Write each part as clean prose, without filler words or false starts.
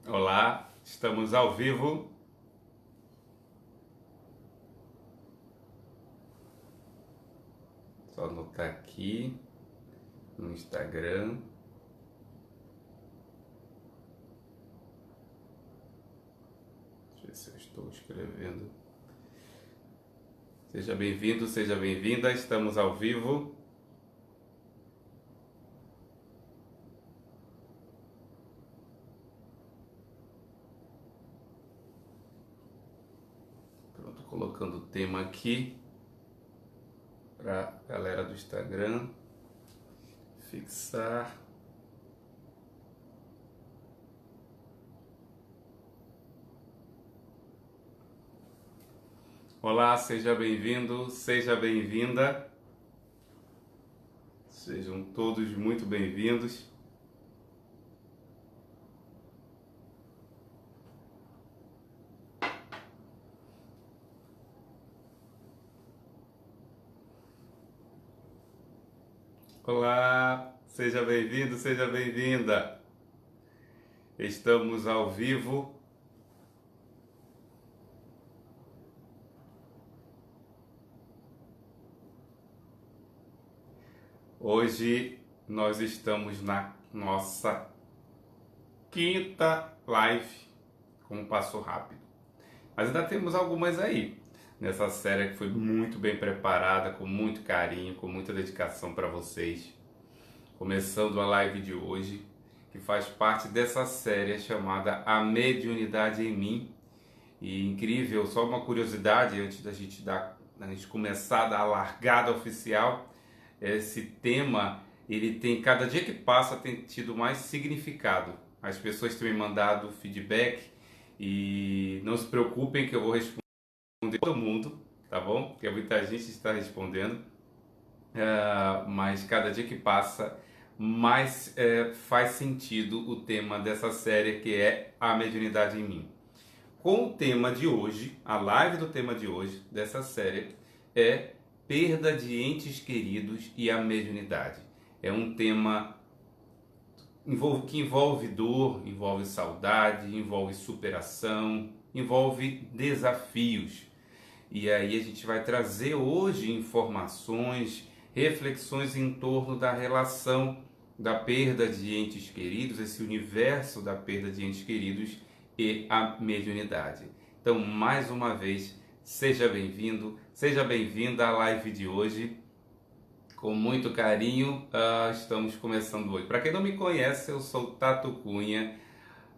Olá, estamos ao vivo. Só anotar aqui no Instagram. Deixa eu ver se eu estou escrevendo. Seja bem-vindo, seja bem-vinda. Estamos ao vivo. Pronto, colocando o tema aqui para a galera do Instagram fixar. Olá, seja bem-vindo, seja bem-vinda. Sejam todos muito bem-vindos. Olá, seja bem-vindo, seja bem-vinda. Estamos ao vivo. Hoje nós estamos na nossa quinta live com um passo rápido. Mas ainda temos algumas aí nessa série que foi muito bem preparada, com muito carinho, com muita dedicação para vocês. Começando a live de hoje, que faz parte dessa série chamada A Mediunidade em Mim. E incrível, só uma curiosidade antes da gente começar a dar a largada oficial. Esse tema, ele tem, cada dia que passa, tem tido mais significado. As pessoas têm me mandado feedback e não se preocupem que eu vou responder todo mundo, tá bom? Porque muita gente está respondendo, mas cada dia que passa, mais faz sentido o tema dessa série, que é A Mediunidade em Mim. Com o tema de hoje, a live do tema de hoje, dessa série, é perda de entes queridos e a mediunidade. É um tema que envolve dor, envolve saudade, envolve superação, envolve desafios. E aí a gente vai trazer hoje informações, reflexões em torno da relação da perda de entes queridos, esse universo da perda de entes queridos e a mediunidade. Então, mais uma vez, seja bem-vindo, seja bem-vinda à live de hoje. Com muito carinho, estamos começando hoje. Para quem não me conhece, eu sou Tato Cunha,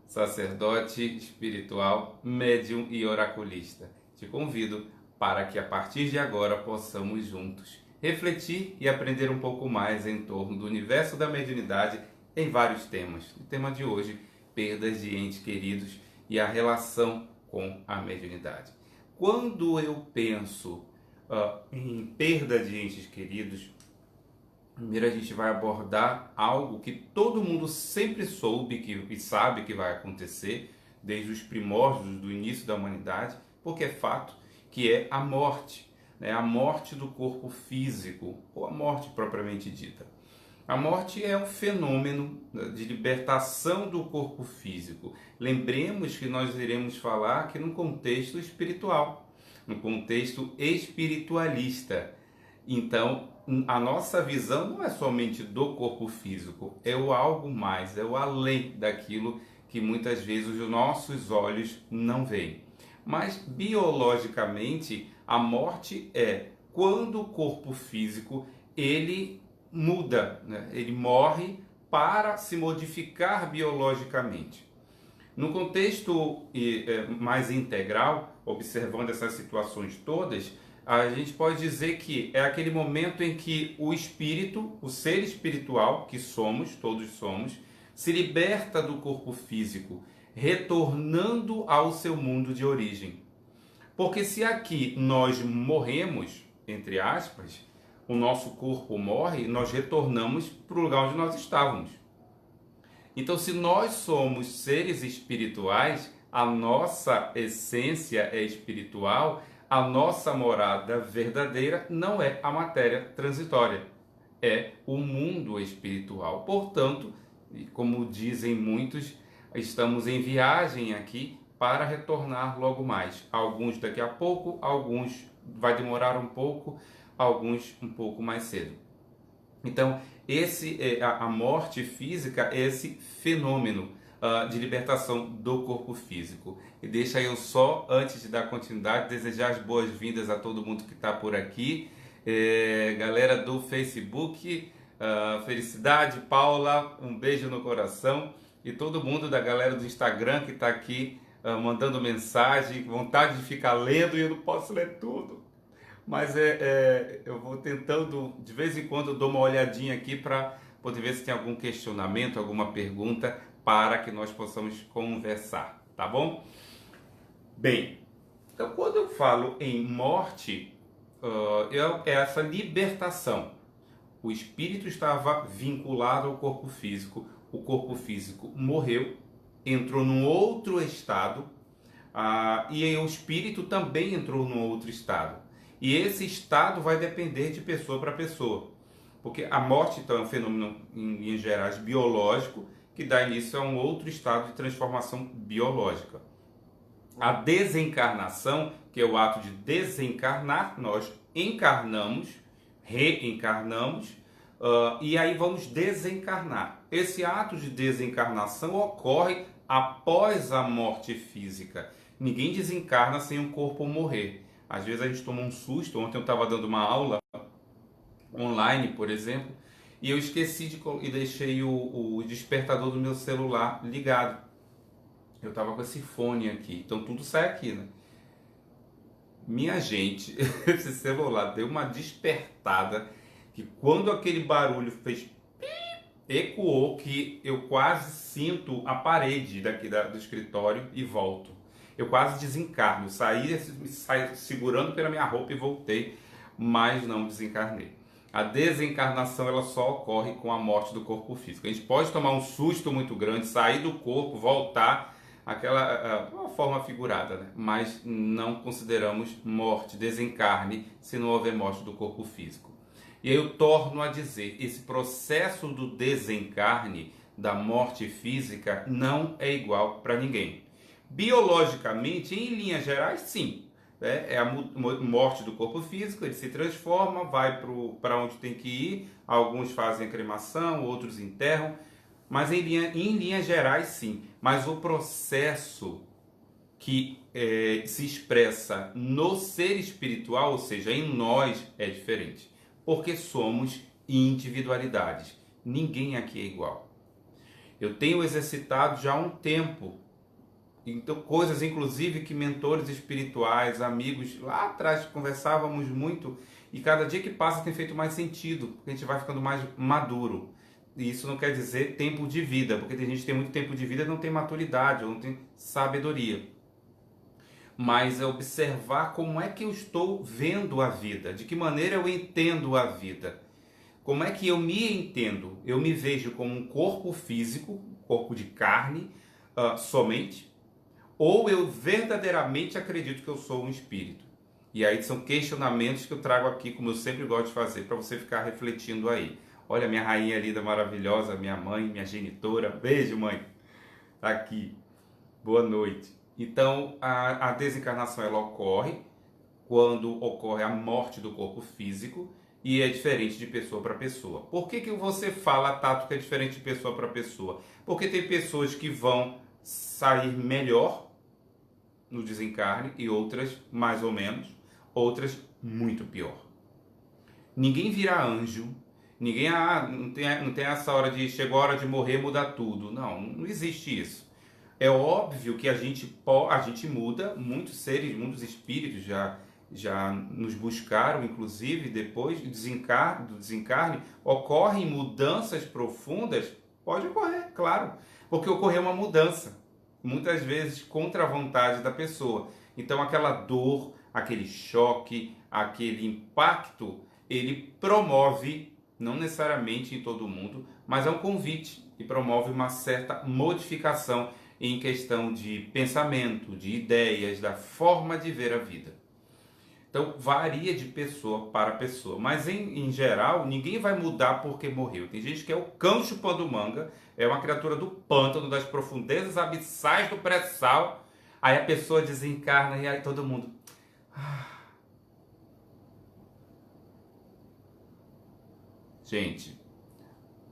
sacerdote espiritual, médium e oraculista. Te convido para que a partir de agora possamos juntos refletir e aprender um pouco mais em torno do universo da mediunidade em vários temas. O tema de hoje, perdas de entes queridos e a relação com a mediunidade. Quando eu penso em perda de entes queridos, primeiro a gente vai abordar algo que todo mundo sempre soube e sabe que vai acontecer desde os primórdios do início da humanidade, porque é fato, que é a morte, né? A morte do corpo físico, ou a morte propriamente dita. A morte é um fenômeno de libertação do corpo físico. Lembremos que nós iremos falar aqui num contexto espiritual, num contexto espiritualista. Então, a nossa visão não é somente do corpo físico, é o algo mais, é o além daquilo que muitas vezes os nossos olhos não veem. Mas, biologicamente, a morte é quando o corpo físico ele muda, né? Ele morre para se modificar biologicamente. No contexto mais integral, observando essas situações todas, a gente pode dizer que é aquele momento em que o espírito, o ser espiritual, que somos, todos somos, se liberta do corpo físico, retornando ao seu mundo de origem. Porque se aqui nós morremos, entre aspas, o nosso corpo morre, nós retornamos para o lugar onde nós estávamos. Então, se nós somos seres espirituais, a nossa essência é espiritual, a nossa morada verdadeira não é a matéria transitória, é o mundo espiritual. Portanto, como dizem muitos, estamos em viagem aqui para retornar logo mais. Alguns daqui a pouco, alguns vai demorar um pouco, alguns um pouco mais cedo. Então, a morte física é esse fenômeno de libertação do corpo físico. E deixa eu só, antes de dar continuidade, desejar as boas-vindas a todo mundo que está por aqui. Galera do Facebook, felicidade, Paula, um beijo no coração. E todo mundo da galera do Instagram que está aqui mandando mensagem, vontade de ficar lendo e eu não posso ler tudo. Mas eu vou tentando, de vez em quando eu dou uma olhadinha aqui para poder ver se tem algum questionamento, alguma pergunta para que nós possamos conversar, tá bom? Bem, então quando eu falo em morte, é essa libertação. O espírito estava vinculado ao corpo físico, o corpo físico morreu, entrou num outro estado, e o espírito também entrou num outro estado. E esse estado vai depender de pessoa para pessoa. Porque a morte, então, é um fenômeno, em linhas gerais, biológico, que dá início a um outro estado de transformação biológica. A desencarnação, que é o ato de desencarnar, nós encarnamos, reencarnamos, e aí vamos desencarnar. Esse ato de desencarnação ocorre após a morte física. Ninguém desencarna sem o corpo morrer. Às vezes a gente toma um susto. Ontem eu estava dando uma aula online, por exemplo, e eu esqueci e deixei o despertador do meu celular ligado. Eu estava com esse fone aqui, então tudo sai aqui, né? Minha gente, esse celular deu uma despertada que quando aquele barulho fez ecoou, que eu quase sinto a parede daqui do escritório e volto. Eu quase desencarno, saí segurando pela minha roupa e voltei, mas não desencarnei. A desencarnação ela só ocorre com a morte do corpo físico. A gente pode tomar um susto muito grande, sair do corpo, voltar, uma forma figurada, né? Mas não consideramos morte, desencarne, se não houver morte do corpo físico. E aí eu torno a dizer, esse processo do desencarne, da morte física, não é igual para ninguém. Biologicamente, em linhas gerais, sim. É a morte do corpo físico, ele se transforma, vai para onde tem que ir. Alguns fazem a cremação, outros enterram. Mas em linhas gerais, sim. Mas o processo que se expressa no ser espiritual, ou seja, em nós, é diferente. Porque somos individualidades. Ninguém aqui é igual. Eu tenho exercitado já há um tempo. Então, coisas, inclusive, que mentores espirituais, amigos, lá atrás conversávamos muito, e cada dia que passa tem feito mais sentido, porque a gente vai ficando mais maduro. E isso não quer dizer tempo de vida, porque tem gente que tem muito tempo de vida e não tem maturidade, ou não tem sabedoria. Mas é observar como é que eu estou vendo a vida, de que maneira eu entendo a vida. Como é que eu me entendo? Eu me vejo como um corpo físico, corpo de carne, somente, ou eu verdadeiramente acredito que eu sou um espírito? E aí são questionamentos que eu trago aqui, como eu sempre gosto de fazer, para você ficar refletindo aí. Olha, minha rainha linda, maravilhosa, minha mãe, minha genitora. Beijo, mãe. Tá aqui. Boa noite. Então, a desencarnação ela ocorre quando ocorre a morte do corpo físico e é diferente de pessoa para pessoa. Por que você fala, Tato, que é diferente de pessoa para pessoa? Porque tem pessoas que vão sair melhor no desencarne e outras mais ou menos, outras muito pior. Ninguém vira anjo, ninguém não tem essa hora de chegou a hora de morrer, mudar tudo. Não existe isso. É óbvio que a gente muda, muitos seres, muitos espíritos já nos buscaram, inclusive depois do desencarne, ocorrem mudanças profundas, pode ocorrer, claro, porque ocorreu uma mudança, muitas vezes contra a vontade da pessoa. Então aquela dor, aquele choque, aquele impacto, ele promove, não necessariamente em todo mundo, mas é um convite e promove uma certa modificação em questão de pensamento, de ideias, da forma de ver a vida. Então varia de pessoa para pessoa, mas em geral ninguém vai mudar porque morreu. Tem gente que é o cão chupando manga, é uma criatura do pântano, das profundezas abissais do pré-sal, aí a pessoa desencarna e aí todo mundo... Gente,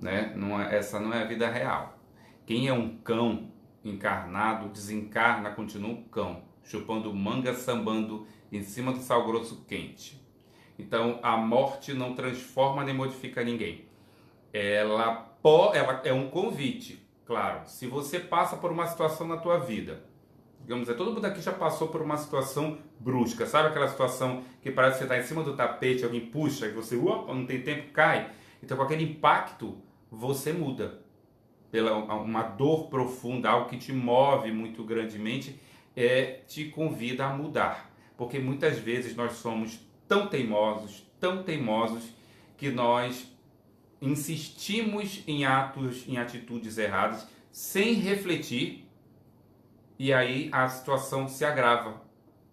né? Essa não é a vida real. Quem é um cão encarnado, desencarna, continua um cão, chupando manga, sambando em cima do sal grosso quente. Então, a morte não transforma nem modifica ninguém. Ela é um convite, claro. Se você passa por uma situação na tua vida, digamos, todo mundo aqui já passou por uma situação brusca, sabe aquela situação que parece que você está em cima do tapete, alguém puxa e você, não tem tempo, cai. Então, com aquele impacto, você muda. Pela uma dor profunda, algo que te move muito grandemente, te convida a mudar. Porque muitas vezes nós somos tão teimosos, que nós insistimos em atitudes erradas, sem refletir, e aí a situação se agrava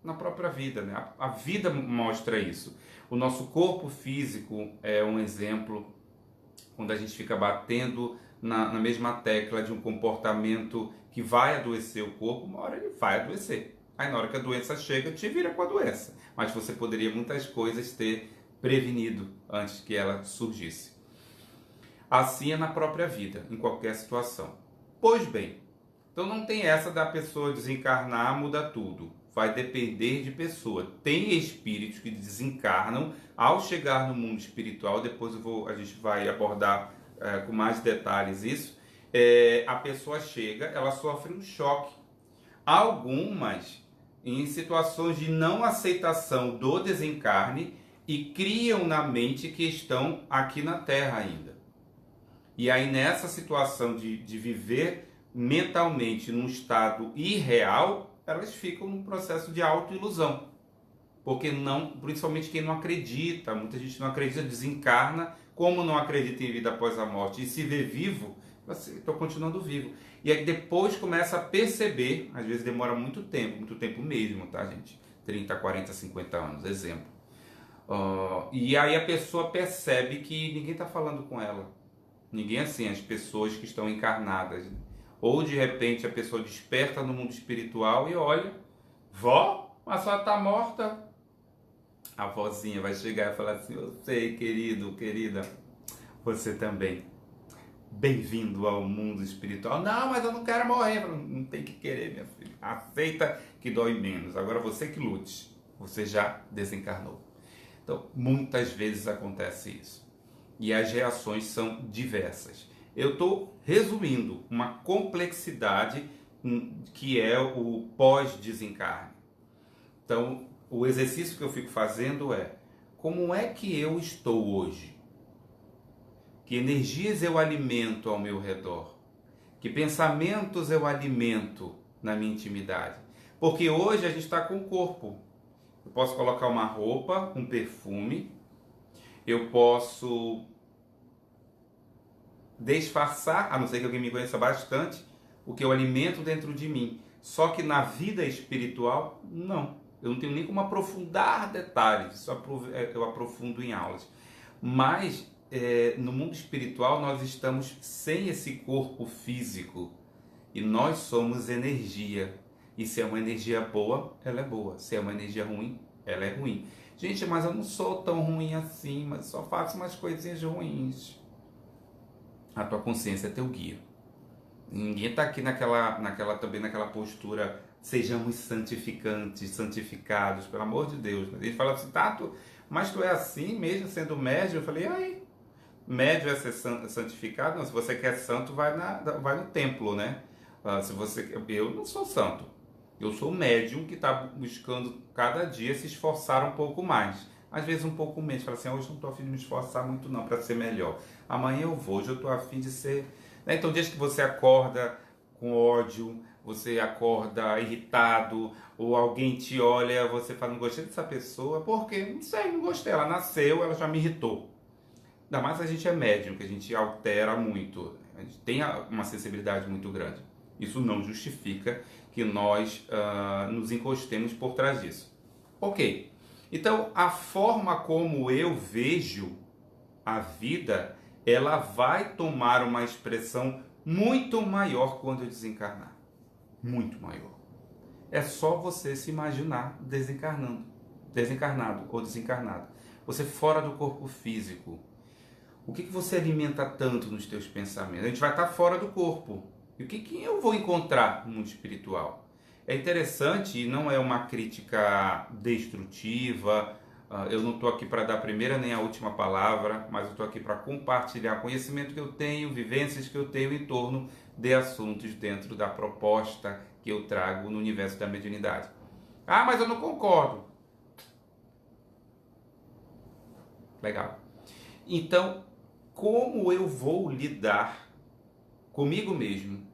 na própria vida, né? A vida mostra isso. O nosso corpo físico é um exemplo, quando a gente fica batendo na mesma tecla de um comportamento que vai adoecer o corpo, uma hora ele vai adoecer. Aí na hora que a doença chega, te vira com a doença. Mas você poderia muitas coisas ter prevenido antes que ela surgisse. Assim é na própria vida, em qualquer situação. Pois bem, então não tem essa da pessoa desencarnar, muda tudo. Vai depender de pessoa. Tem espíritos que desencarnam ao chegar no mundo espiritual, depois a gente vai abordar com mais detalhes isso. A pessoa chega, ela sofre um choque. Algumas em situações de não aceitação do desencarne e criam na mente que estão aqui na Terra ainda. E aí nessa situação de viver mentalmente num estado irreal, elas ficam num processo de autoilusão. Porque principalmente quem não acredita, muita gente não acredita, desencarna, como não acredita em vida após a morte e se vê vivo, estou continuando vivo. E aí depois começa a perceber, às vezes demora muito tempo mesmo, tá, gente? 30, 40, 50 anos, exemplo. E aí a pessoa percebe que ninguém está falando com ela. Ninguém assim, as pessoas que estão encarnadas. Ou de repente a pessoa desperta no mundo espiritual e olha, vó, a senhora está morta. A vozinha vai chegar e falar assim, eu sei, querido, querida, você também. Bem-vindo ao mundo espiritual. Não, mas eu não quero morrer. Não tem que querer, minha filha. Aceita que dói menos. Agora você que lute. Você já desencarnou. Então, muitas vezes acontece isso. E as reações são diversas. Eu estou resumindo uma complexidade que é o pós-desencarne. Então, o exercício que eu fico fazendo é: como é que eu estou hoje? Que energias eu alimento ao meu redor? Que pensamentos eu alimento na minha intimidade? Porque hoje a gente está com o corpo. Eu posso colocar uma roupa, um perfume, eu posso disfarçar, a não ser que alguém me conheça bastante, o que eu alimento dentro de mim. Só que na vida espiritual, não. Eu não tenho nem como aprofundar detalhes, isso eu aprofundo em aulas. Mas no mundo espiritual nós estamos sem esse corpo físico e nós somos energia. E se é uma energia boa, ela é boa. Se é uma energia ruim, ela é ruim. Gente, mas eu não sou tão ruim assim, mas só faço umas coisinhas ruins. A tua consciência é teu guia. Ninguém está aqui também naquela postura, sejamos santificantes, santificados, pelo amor de Deus. Ele fala assim, Tato, mas tu é assim mesmo sendo médium? Eu falei, aí, médium é ser santificado? Não, se você quer santo, vai no templo, né? Eu não sou santo. Eu sou médium que está buscando cada dia se esforçar um pouco mais. Às vezes um pouco menos. Fala assim, hoje não estou a fim de me esforçar muito não para ser melhor. Amanhã eu vou, hoje eu estou a fim de ser... Então, desde que você acorda com ódio, você acorda irritado, ou alguém te olha, você fala, não gostei dessa pessoa, por quê? Não sei, não gostei. Ela nasceu, ela já me irritou. Ainda mais a gente é médium, que a gente altera muito. A gente tem uma sensibilidade muito grande. Isso não justifica que nós nos encostemos por trás disso. Ok. Então, a forma como eu vejo a vida, ela vai tomar uma expressão muito maior quando eu desencarnar. Muito maior. É só você se imaginar desencarnado ou desencarnado. Você fora do corpo físico. O que você alimenta tanto nos teus pensamentos? A gente vai estar fora do corpo. E o que eu vou encontrar no mundo espiritual? É interessante e não é uma crítica destrutiva. Eu não estou aqui para dar a primeira nem a última palavra, mas eu estou aqui para compartilhar conhecimento que eu tenho, vivências que eu tenho em torno de assuntos dentro da proposta que eu trago no universo da mediunidade. Ah, mas eu não concordo. Legal. Então, como eu vou lidar comigo mesmo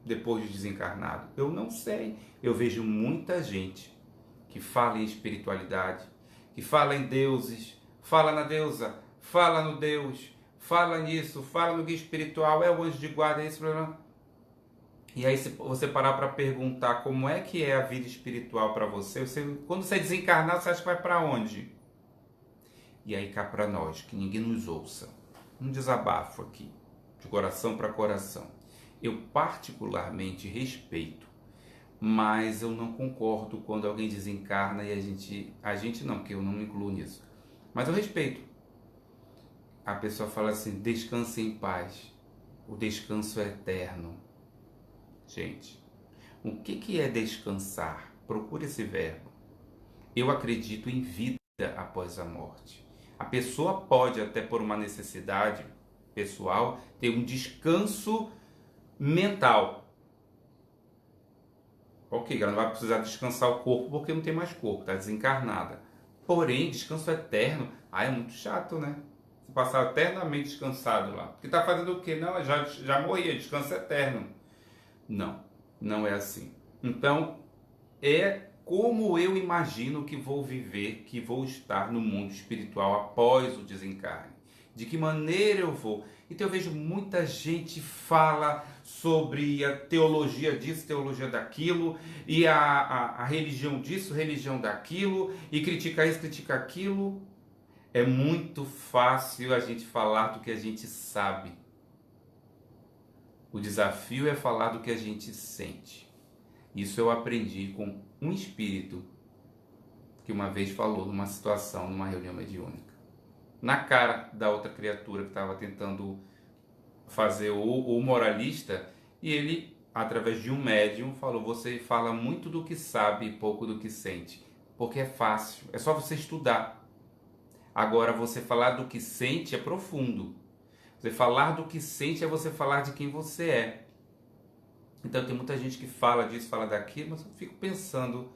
depois de desencarnado? Eu não sei. Eu vejo muita gente que fala em espiritualidade, que fala em deuses, fala na deusa, fala no Deus, fala nisso, fala no guia espiritual, é o anjo de guarda, é isso, blá, blá. E aí, se você parar para perguntar como é que é a vida espiritual para você, quando você desencarnar, você acha que vai para onde? E aí cá para nós, que ninguém nos ouça, um desabafo aqui, de coração para coração. Eu particularmente respeito, mas eu não concordo quando alguém desencarna e a gente não, porque eu não me incluo nisso. Mas eu respeito. A pessoa fala assim, descanse em paz, o descanso é eterno. Gente, o que é descansar? Procure esse verbo. Eu acredito em vida após a morte. A pessoa pode, até por uma necessidade pessoal, ter um descanso mental. Ok, ela não vai precisar descansar o corpo porque não tem mais corpo, está desencarnada. Porém, descanso eterno, é muito chato, né? Você passar eternamente descansado lá. Porque está fazendo o quê? Não, já morria, descanso eterno. Não, não é assim. Então, é como eu imagino que vou viver, que vou estar no mundo espiritual após o desencarne. De que maneira eu vou. Então eu vejo muita gente fala sobre a teologia disso, teologia daquilo, e a religião disso, religião daquilo, e critica isso, critica aquilo. É muito fácil a gente falar do que a gente sabe. O desafio é falar do que a gente sente. Isso eu aprendi com um espírito que uma vez falou numa situação, numa reunião mediúnica. Na cara da outra criatura que estava tentando fazer o moralista, e ele, através de um médium, falou, você fala muito do que sabe e pouco do que sente. Porque é fácil, é só você estudar. Agora, você falar do que sente é profundo. Você falar do que sente é você falar de quem você é. Então tem muita gente que fala disso, fala daquilo, mas eu fico pensando,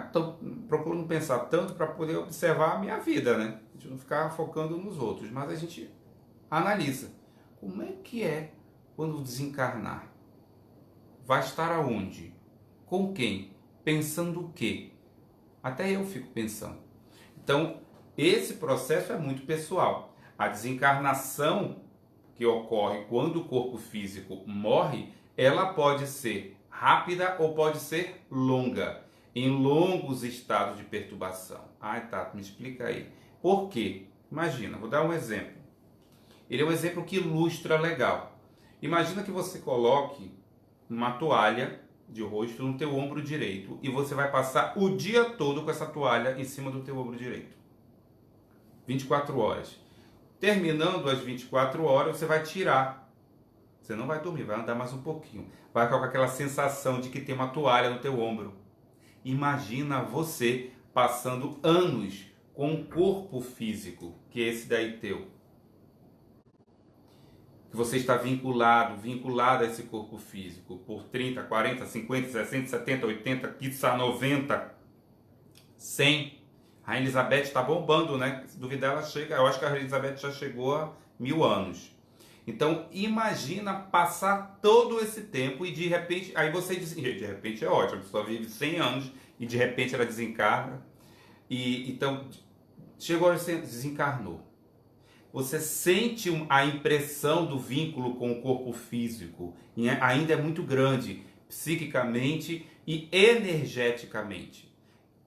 então procuro não pensar tanto para poder observar a minha vida, né? A gente não ficar focando nos outros, mas a gente analisa. Como é que é quando desencarnar? Vai estar aonde? Com quem? Pensando o quê? Até eu fico pensando. Então, esse processo é muito pessoal. A desencarnação que ocorre quando o corpo físico morre, ela pode ser rápida ou pode ser longa, em longos estados de perturbação. Tato, me explica aí. Por quê? Imagina, vou dar um exemplo. Ele é um exemplo que ilustra legal. Imagina que você coloque uma toalha de rosto no teu ombro direito e você vai passar o dia todo com essa toalha em cima do teu ombro direito. 24 horas. Terminando as 24 horas, você vai tirar. Você não vai dormir, vai andar mais um pouquinho. Vai ficar com aquela sensação de que tem uma toalha no teu ombro. Imagina você passando anos com um corpo físico, que é esse daí teu. Que você está vinculado a esse corpo físico por 30, 40, 50, 60, 70, 80, quiçá 90, 100. A Elizabeth está bombando, né? Se duvidar, ela chega. Eu acho que a Elizabeth já chegou a 1000 anos. Então, imagina passar todo esse tempo e de repente, aí você diz, de repente é ótimo, a pessoa vive 100 anos e de repente ela desencarna. Então, chegou a você desencarnou. Você sente a impressão do vínculo com o corpo físico, e ainda é muito grande, psiquicamente e energeticamente.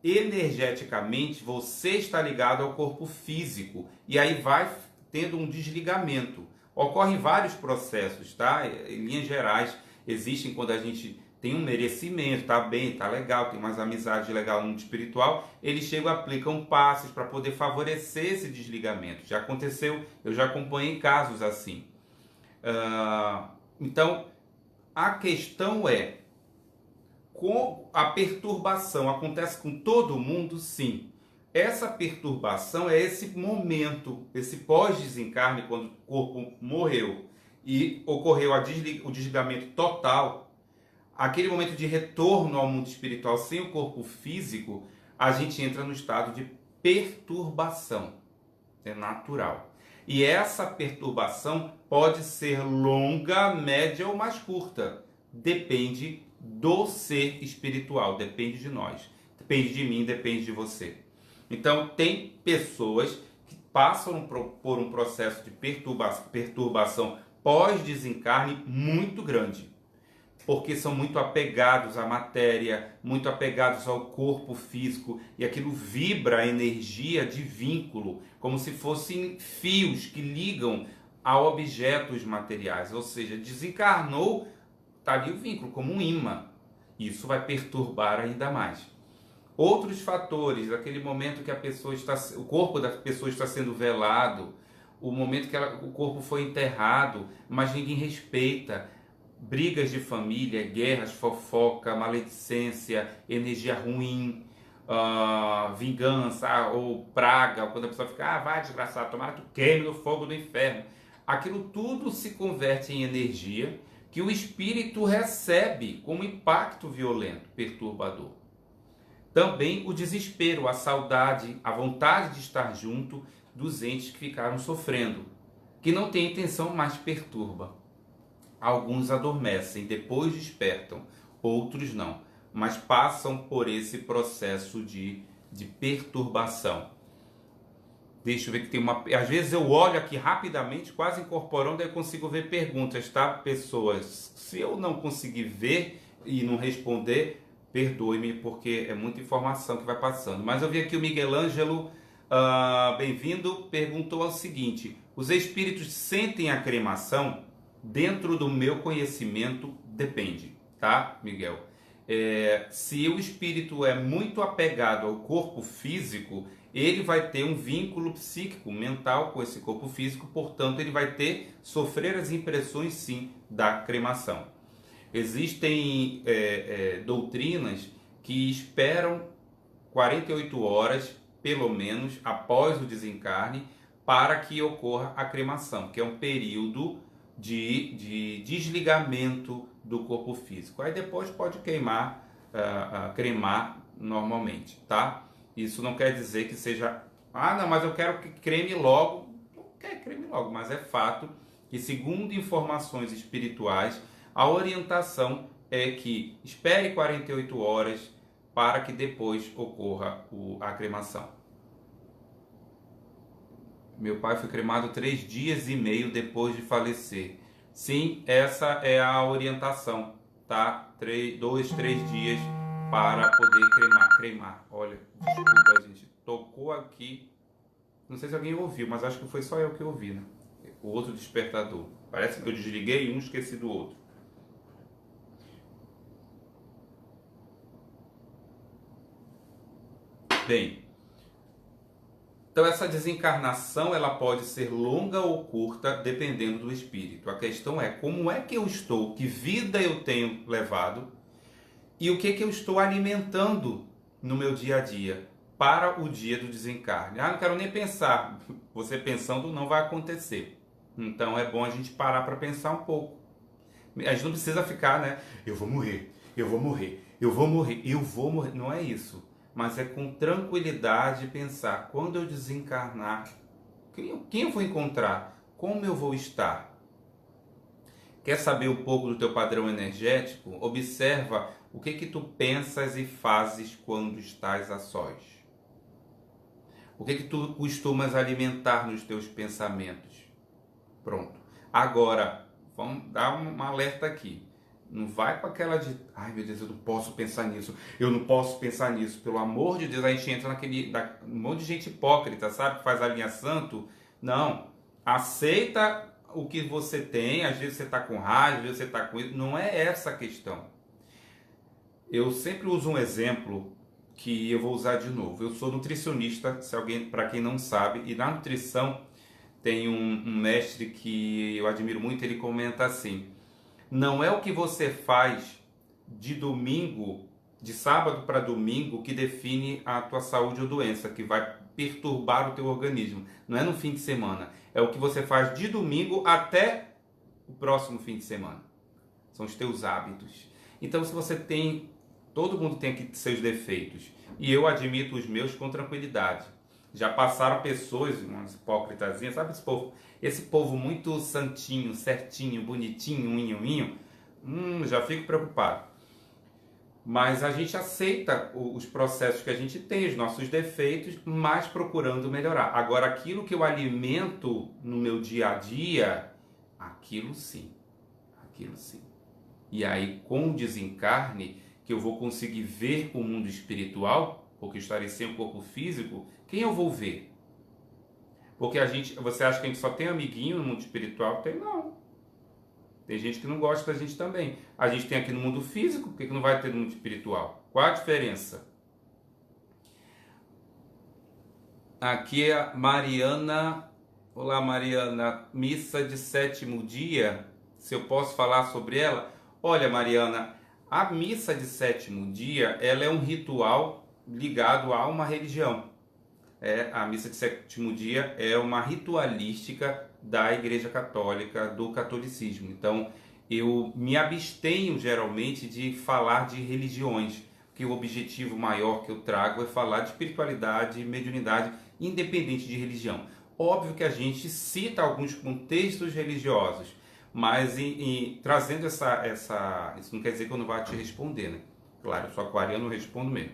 energeticamente você está ligado ao corpo físico e aí vai tendo um desligamento. Ocorrem vários processos, tá? Em linhas gerais, existem quando a gente tem um merecimento, tá bem, tá legal, tem umas amizades legais no mundo espiritual, eles chegam, aplicam passos para poder favorecer esse desligamento. Já aconteceu, eu já acompanhei casos assim. Então, a questão é, com a perturbação acontece com todo mundo? Sim. Essa perturbação é esse momento, esse pós-desencarne, quando o corpo morreu e ocorreu o desligamento total, aquele momento de retorno ao mundo espiritual sem o corpo físico, a gente entra no estado de perturbação. É natural. E essa perturbação pode ser longa, média ou mais curta. Depende do ser espiritual, depende de nós. Depende de mim, depende de você. Então, tem pessoas que passam por um processo de perturbação pós-desencarne muito grande, porque são muito apegados à matéria, muito apegados ao corpo físico, e aquilo vibra a energia de vínculo, como se fossem fios que ligam a objetos materiais, ou seja, desencarnou, está ali o vínculo, como um imã. Isso vai perturbar ainda mais. Outros fatores, aquele momento que o corpo da pessoa está sendo velado, o momento que o corpo foi enterrado, mas ninguém respeita, brigas de família, guerras, fofoca, maledicência, energia ruim, vingança ou praga, quando a pessoa fica, vai desgraçado, tomara que tu queime no fogo do inferno. Aquilo tudo se converte em energia que o espírito recebe como impacto violento, perturbador. Também o desespero, a saudade, a vontade de estar junto dos entes que ficaram sofrendo, que não tem intenção, mas perturba. Alguns adormecem, depois despertam, outros não, mas passam por esse processo de perturbação. Deixa eu ver que tem uma... Às vezes eu olho aqui rapidamente, quase incorporando, aí eu consigo ver perguntas, tá? Pessoas, se eu não conseguir ver e não responder, perdoe-me, porque é muita informação que vai passando. Mas eu vi aqui o Miguel Ângelo, bem-vindo, perguntou o seguinte: os espíritos sentem a cremação? Dentro do meu conhecimento, depende, tá, Miguel? Se o espírito é muito apegado ao corpo físico, ele vai ter um vínculo psíquico, mental com esse corpo físico, portanto, ele vai sofrer as impressões, sim, da cremação. Existem doutrinas que esperam 48 horas, pelo menos, após o desencarne, para que ocorra a cremação, que é um período de desligamento do corpo físico. Aí depois pode cremar normalmente, tá? Isso não quer dizer que seja, não, mas eu quero que creme logo. Não quer creme logo, mas é fato que, segundo informações espirituais, a orientação é que espere 48 horas para que depois ocorra a cremação. Meu pai foi cremado 3 dias e meio depois de falecer. Sim, essa é a orientação, tá? 2, 3 dias para poder cremar. Olha, desculpa, gente. Tocou aqui. Não sei se alguém ouviu, mas acho que foi só eu que ouvi, né? O outro despertador. Parece que eu desliguei um, esqueci do outro. Bem, então essa desencarnação ela pode ser longa ou curta, dependendo do espírito. A questão é como é que eu estou, que vida eu tenho levado e o que eu estou alimentando no meu dia a dia para o dia do desencarne. Não quero nem pensar. Você pensando não vai acontecer. Então é bom a gente parar para pensar um pouco. A gente não precisa ficar, né? Eu vou morrer, eu vou morrer, eu vou morrer, eu vou morrer. Não é isso. Mas é com tranquilidade pensar, quando eu desencarnar, quem eu vou encontrar? Como eu vou estar? Quer saber um pouco do teu padrão energético? Observa o que tu pensas e fazes quando estás a sós. O que tu costumas alimentar nos teus pensamentos? Pronto. Agora, vamos dar um alerta aqui. Não vai com aquela de, ai meu Deus, eu não posso pensar nisso, eu não posso pensar nisso, pelo amor de Deus, a gente entra um monte de gente hipócrita, sabe, que faz a linha santo. Não, aceita o que você tem, às vezes você está com raiva, às vezes você está com isso, não é essa a questão. Eu sempre uso um exemplo que eu vou usar de novo. Eu sou nutricionista, se alguém, para quem não sabe, e na nutrição tem um mestre que eu admiro muito, ele comenta assim: não é o que você faz de domingo, de sábado para domingo, que define a tua saúde ou doença, que vai perturbar o teu organismo. Não é no fim de semana, é o que você faz de domingo até o próximo fim de semana. São os teus hábitos. Então, se você tem, todo mundo tem aqui seus defeitos, e eu admito os meus com tranquilidade. Já passaram pessoas, umas hipócritazinhas, sabe esse povo muito santinho, certinho, bonitinho, unho, já fico preocupado. Mas a gente aceita os processos que a gente tem, os nossos defeitos, mas procurando melhorar. Agora, aquilo que eu alimento no meu dia a dia, aquilo sim, aquilo sim. E aí, com o desencarne, que eu vou conseguir ver o mundo espiritual, porque eu estarei sem o corpo físico, quem eu vou ver? Porque você acha que a gente só tem amiguinho no mundo espiritual? Tem não. Tem gente que não gosta da gente também. A gente tem aqui no mundo físico, por que não vai ter no mundo espiritual? Qual a diferença? Aqui é a Mariana. Olá, Mariana. Missa de sétimo dia. Se eu posso falar sobre ela? Olha, Mariana, a missa de sétimo dia, ela é um ritual ligado a uma religião. A missa de sétimo dia é uma ritualística da Igreja Católica, do catolicismo. Então, eu me abstenho geralmente de falar de religiões, porque o objetivo maior que eu trago é falar de espiritualidade e mediunidade, independente de religião. Óbvio que a gente cita alguns contextos religiosos, mas trazendo isso não quer dizer que eu não vá te responder, né? Claro, eu sou aquariano, eu respondo mesmo.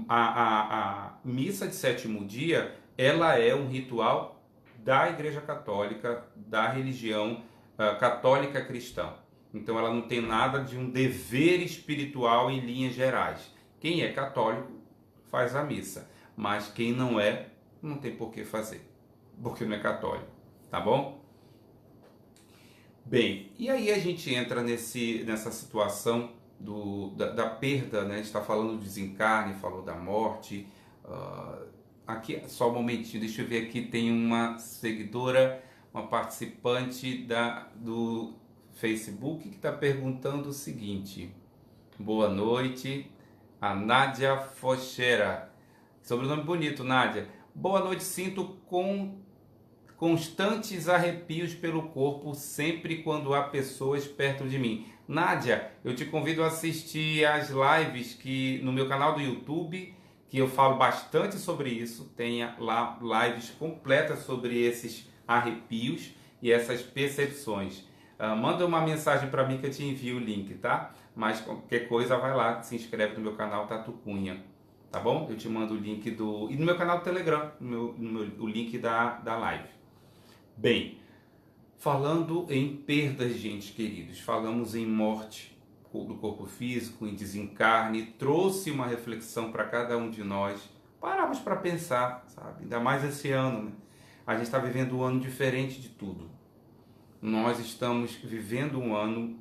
A missa de sétimo dia, ela é um ritual da Igreja Católica, da religião católica cristã. Então ela não tem nada de um dever espiritual em linhas gerais. Quem é católico faz a missa, mas quem não é, não tem por que fazer, porque não é católico, tá bom? Bem, e aí a gente entra nessa situação da perda, né? A gente está falando do desencarne, falou da morte. Aqui, só um momentinho, deixa eu ver aqui, tem uma seguidora, uma participante do Facebook que está perguntando o seguinte: boa noite, a Nádia Fochera. Sobrenome bonito, Nádia. Boa noite, sinto constantes arrepios pelo corpo sempre quando há pessoas perto de mim. Nádia, eu te convido a assistir as lives que no meu canal do YouTube, que eu falo bastante sobre isso. Tem lá lives completas sobre esses arrepios e essas percepções. Manda uma mensagem para mim que eu te envio o link, tá? Mas qualquer coisa vai lá, se inscreve no meu canal Tatu Cunha, tá bom? Eu te mando o link e no meu canal do Telegram, o link da live. Bem, falando em perdas de entes queridos, falamos em morte do corpo físico, em desencarne, trouxe uma reflexão para cada um de nós. Paramos para pensar, sabe? Ainda mais esse ano, né? A gente está vivendo um ano diferente de tudo. Nós estamos vivendo um ano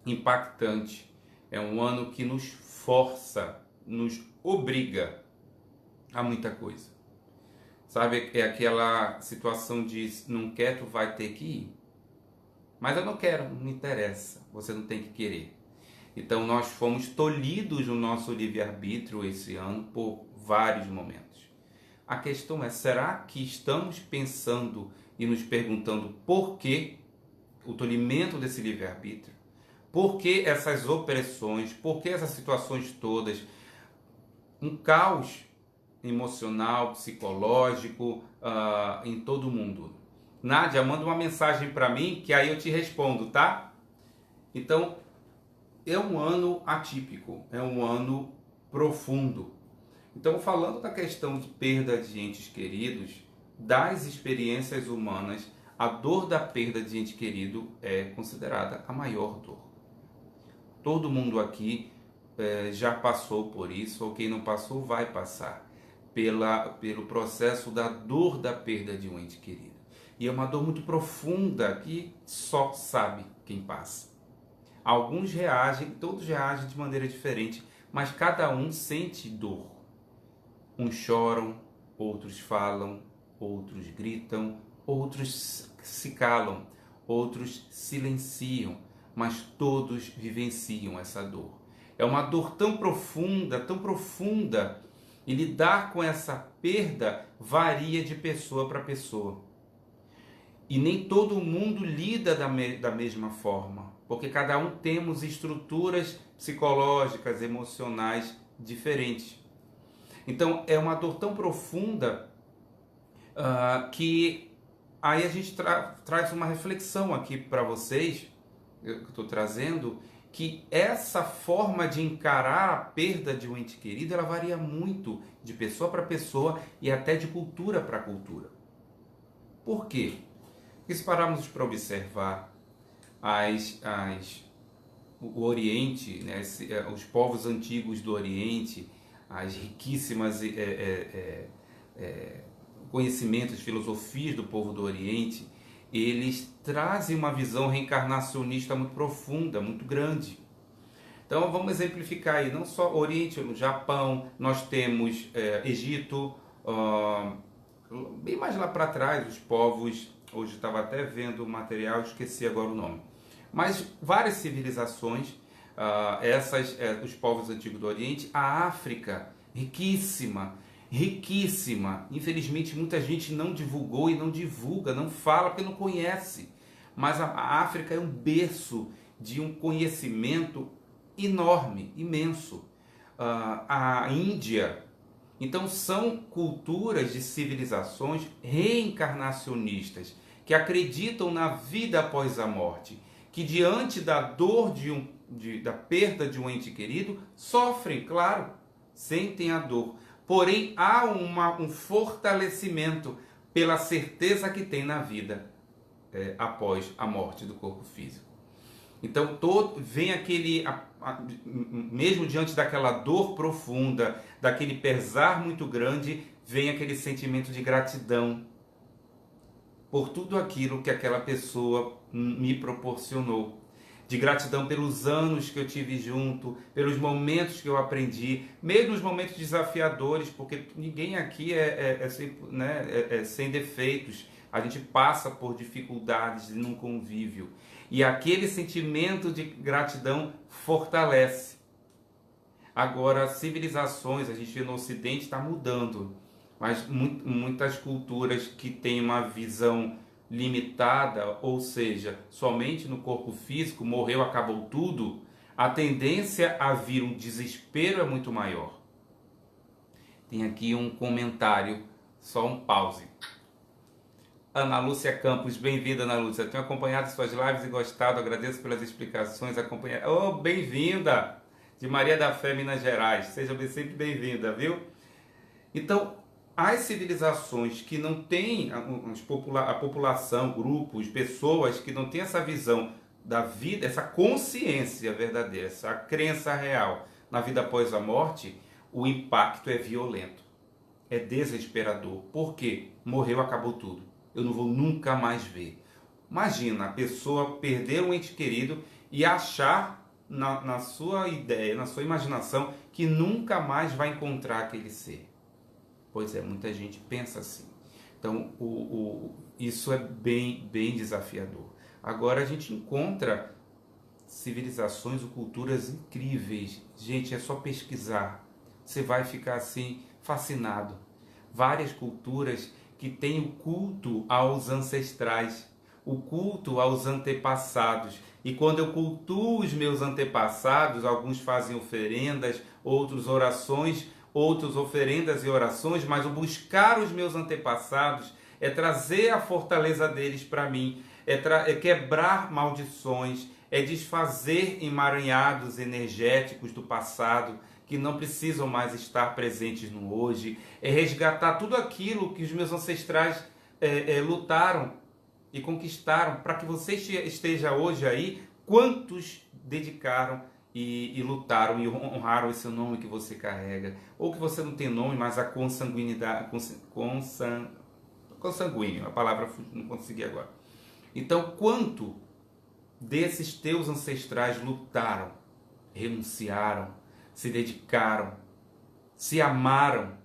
impactante. É um ano que nos força, nos obriga a muita coisa. Sabe, é aquela situação de não quer, tu vai ter que ir. Mas eu não quero, não me interessa, você não tem que querer. Então nós fomos tolhidos no nosso livre-arbítrio esse ano por vários momentos. A questão é, será que estamos pensando e nos perguntando por que o tolhimento desse livre-arbítrio? Por que essas opressões? Por que essas situações todas? Um caos emocional, psicológico, em todo mundo. Nádia, manda uma mensagem para mim que aí eu te respondo, tá? Então, é um ano atípico, é um ano profundo. Então, falando da questão de perda de entes queridos, das experiências humanas, a dor da perda de ente querido é considerada a maior dor. Todo mundo aqui já passou por isso, ou quem não passou vai passar pelo processo da dor da perda de um ente querido. E é uma dor muito profunda que só sabe quem passa. Alguns reagem, todos reagem de maneira diferente, mas cada um sente dor. Uns choram, outros falam, outros gritam, outros se calam, outros silenciam, mas todos vivenciam essa dor. É uma dor tão profunda, e lidar com essa perda varia de pessoa para pessoa. E nem todo mundo lida da mesma forma, porque cada um temos estruturas psicológicas, emocionais diferentes. Então é uma dor tão profunda que aí a gente traz uma reflexão aqui para vocês, que eu estou trazendo, que essa forma de encarar a perda de um ente querido, ela varia muito de pessoa para pessoa e até de cultura para cultura. Por quê? Porque se pararmos para observar o Oriente, né, os povos antigos do Oriente, as riquíssimas conhecimentos, filosofias do povo do Oriente, eles trazem uma visão reencarnacionista muito profunda, muito grande. Então vamos exemplificar aí, não só Oriente, no Japão, nós temos Egito, bem mais lá para trás, os povos, hoje estava até vendo o material, esqueci agora o nome, mas várias civilizações, os povos antigos do Oriente, a África, riquíssima, infelizmente muita gente não divulgou e não divulga, não fala porque não conhece, mas a África é um berço de um conhecimento enorme, imenso. A Índia, então são culturas de civilizações reencarnacionistas que acreditam na vida após a morte, que diante da dor da perda de um ente querido sofrem, claro, sentem a dor. Porém, há um fortalecimento pela certeza que tem na vida após a morte do corpo físico. Então, vem mesmo diante daquela dor profunda, daquele pesar muito grande, vem aquele sentimento de gratidão por tudo aquilo que aquela pessoa me proporcionou. De gratidão pelos anos que eu tive junto, pelos momentos que eu aprendi, mesmo os momentos desafiadores, porque ninguém aqui é sem defeitos. A gente passa por dificuldades num convívio. E aquele sentimento de gratidão fortalece. Agora, civilizações, a gente vê no Ocidente, está mudando. Mas muitas culturas que têm uma visão limitada, ou seja, somente no corpo físico, morreu, acabou tudo, a tendência a vir um desespero é muito maior. Tem aqui um comentário, só um pause. Ana Lúcia Campos, bem-vinda, Ana Lúcia. Tenho acompanhado suas lives e gostado, agradeço pelas explicações. Bem-vinda, de Maria da Fé, Minas Gerais. Seja sempre bem-vinda, viu? Então, as civilizações que não têm a população, grupos, pessoas que não têm essa visão da vida, essa consciência verdadeira, essa crença real na vida após a morte, o impacto é violento, é desesperador. Por quê? Morreu, acabou tudo. Eu não vou nunca mais ver. Imagina a pessoa perder um ente querido e achar na sua ideia, na sua imaginação, que nunca mais vai encontrar aquele ser. Pois é, muita gente pensa assim. Então, isso é bem desafiador. Agora a gente encontra civilizações ou culturas incríveis. Gente, é só pesquisar. Você vai ficar assim, fascinado. Várias culturas que têm o culto aos ancestrais, o culto aos antepassados. E quando eu cultuo os meus antepassados, alguns fazem oferendas, outros orações, outros oferendas e orações, mas o buscar os meus antepassados é trazer a fortaleza deles para mim, é quebrar maldições, é desfazer emaranhados energéticos do passado que não precisam mais estar presentes no hoje, é resgatar tudo aquilo que os meus ancestrais lutaram e conquistaram para que você esteja hoje aí. Quantos dedicaram e lutaram e honraram esse nome que você carrega, ou que você não tem nome, mas a consanguinidade, consanguíneo, a palavra não consegui agora. Então, quanto desses teus ancestrais lutaram, renunciaram, se dedicaram, se amaram?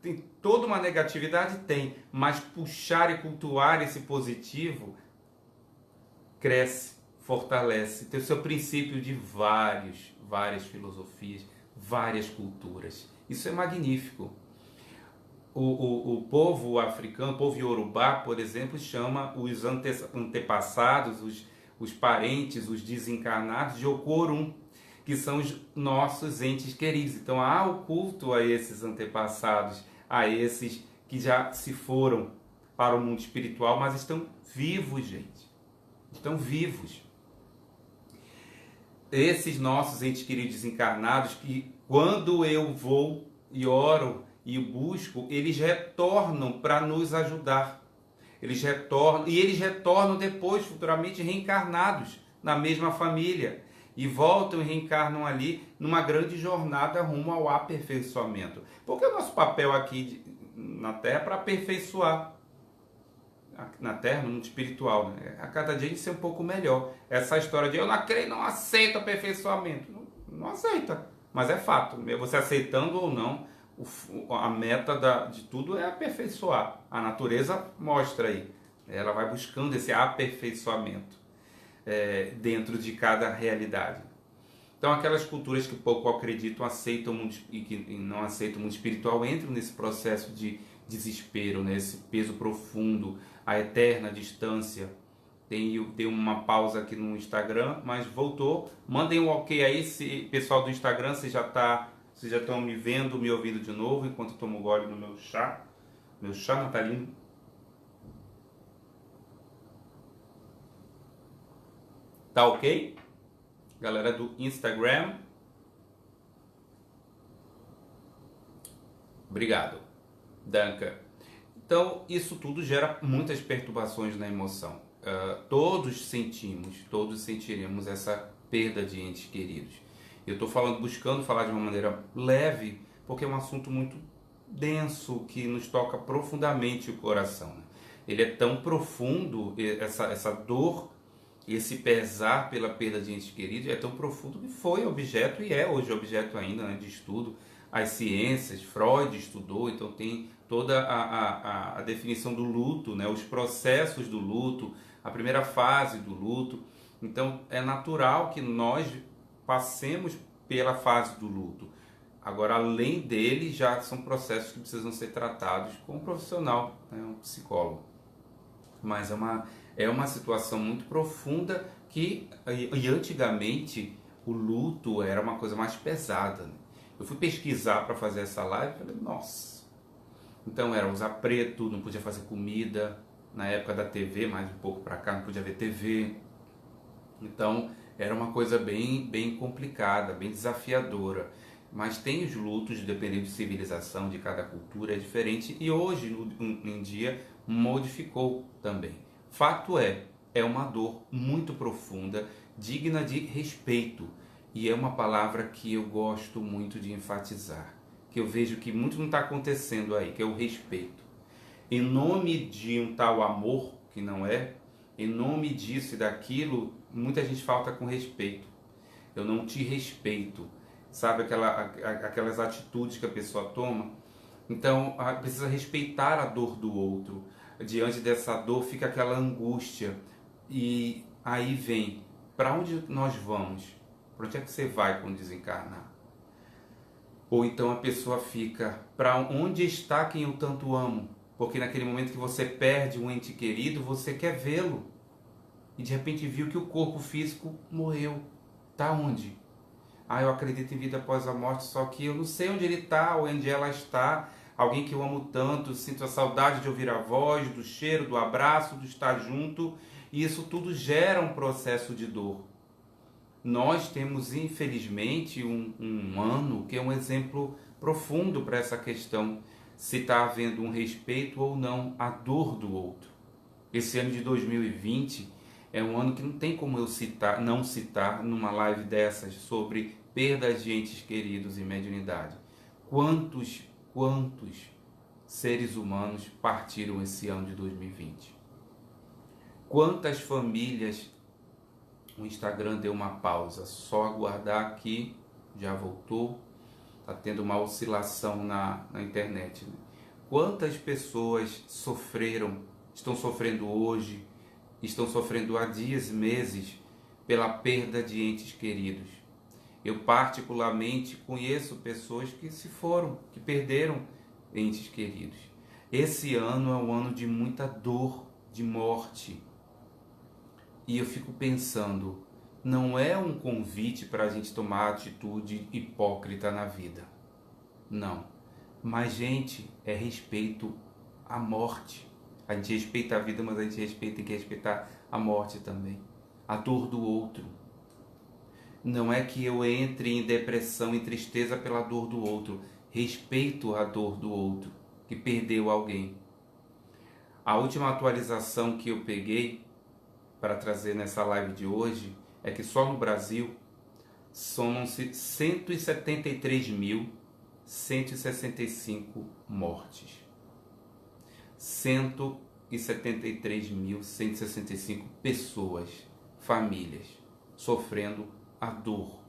Tem toda uma negatividade? Tem, mas puxar e cultuar esse positivo cresce, fortalece, tem o seu princípio de várias filosofias, várias culturas. Isso é magnífico. O povo africano, o povo Yorubá, por exemplo, chama os antepassados, os parentes, os desencarnados de Okorum, que são os nossos entes queridos. Então há o culto a esses antepassados, a esses que já se foram para o mundo espiritual, mas estão vivos, gente. Estão vivos. Esses nossos entes queridos desencarnados, que quando eu vou e oro e busco, eles retornam para nos ajudar. Eles retornam depois, futuramente, reencarnados na mesma família. E voltam e reencarnam ali numa grande jornada rumo ao aperfeiçoamento. Porque o nosso papel aqui na Terra é para aperfeiçoar. Na Terra, no mundo espiritual, né? A cada dia a gente ser um pouco melhor. Essa história de eu não creio, não aceito aperfeiçoamento. Não aceita, mas é fato. Você aceitando ou não, a meta de tudo é aperfeiçoar. A natureza mostra aí. Ela vai buscando esse aperfeiçoamento dentro de cada realidade. Então, aquelas culturas que pouco acreditam, aceitam e que não aceitam o mundo espiritual, entram nesse processo de desespero, né? Esse peso profundo, a eterna distância. Tem uma pausa aqui no Instagram, mas voltou. Mandem um ok aí, pessoal do Instagram, vocês já estão me vendo, me ouvindo de novo, enquanto eu tomo gole no meu chá. Meu chá natalino. Tá ok? Galera do Instagram. Obrigado, Danca. Então, isso tudo gera muitas perturbações na emoção. Todos sentiremos essa perda de entes queridos. Eu estou buscando falar de uma maneira leve, porque é um assunto muito denso, que nos toca profundamente o coração, né? Ele é tão profundo, essa dor, esse pesar pela perda de entes queridos é tão profundo que foi objeto e é hoje objeto ainda, né, de estudo. As ciências, Freud estudou, então tem toda a definição do luto, né, os processos do luto, a primeira fase do luto. Então é natural que nós passemos pela fase do luto. Agora, além dele, já são processos que precisam ser tratados com um profissional, né, um psicólogo. Mas é uma situação muito profunda e antigamente o luto era uma coisa mais pesada, né? Eu fui pesquisar para fazer essa live e falei, nossa. Então era usar preto, não podia fazer comida. Na época da TV, mais um pouco para cá, não podia ver TV. Então era uma coisa bem complicada, bem desafiadora. Mas tem os lutos, dependendo de civilização, de cada cultura, é diferente. E hoje, em dia, modificou também. Fato é uma dor muito profunda, digna de respeito. E é uma palavra que eu gosto muito de enfatizar, que eu vejo que muito não está acontecendo aí, que é o respeito. Em nome de um tal amor, que não é, em nome disso e daquilo, muita gente falta com respeito. Eu não te respeito. Sabe aquelas atitudes que a pessoa toma? Então, precisa respeitar a dor do outro. Diante dessa dor fica aquela angústia. E aí vem, para onde nós vamos? Para onde é que você vai quando desencarnar? Ou então a pessoa fica, para onde está quem eu tanto amo? Porque naquele momento que você perde um ente querido, você quer vê-lo. E de repente viu que o corpo físico morreu. Está onde? Eu acredito em vida após a morte, só que eu não sei onde ele está, onde ela está. Alguém que eu amo tanto, sinto a saudade de ouvir a voz, do cheiro, do abraço, do estar junto. E isso tudo gera um processo de dor. Nós temos, infelizmente, um ano que é um exemplo profundo para essa questão, se está havendo um respeito ou não à dor do outro. Esse ano de 2020 é um ano que não tem como eu não citar numa live dessas sobre perdas de entes queridos e mediunidade. Quantos seres humanos partiram esse ano de 2020? Quantas famílias o Instagram deu uma pausa? Só aguardar aqui, já voltou, está tendo uma oscilação na internet. Né? Quantas pessoas estão sofrendo hoje, estão sofrendo há dias, meses, pela perda de entes queridos? Eu particularmente conheço pessoas que se foram, que perderam entes queridos. Esse ano é um ano de muita dor, de morte. E eu fico pensando, não é um convite para a gente tomar atitude hipócrita na vida. Não. Mas, gente, é respeito à morte. A gente respeita a vida, mas a gente tem que respeitar a morte também. A dor do outro. Não é que eu entre em depressão e tristeza pela dor do outro. Respeito a dor do outro, que perdeu alguém. A última atualização que eu peguei para trazer nessa live de hoje é que só no Brasil somam-se 173.165 mortes. 173.165 pessoas, famílias, sofrendo a dor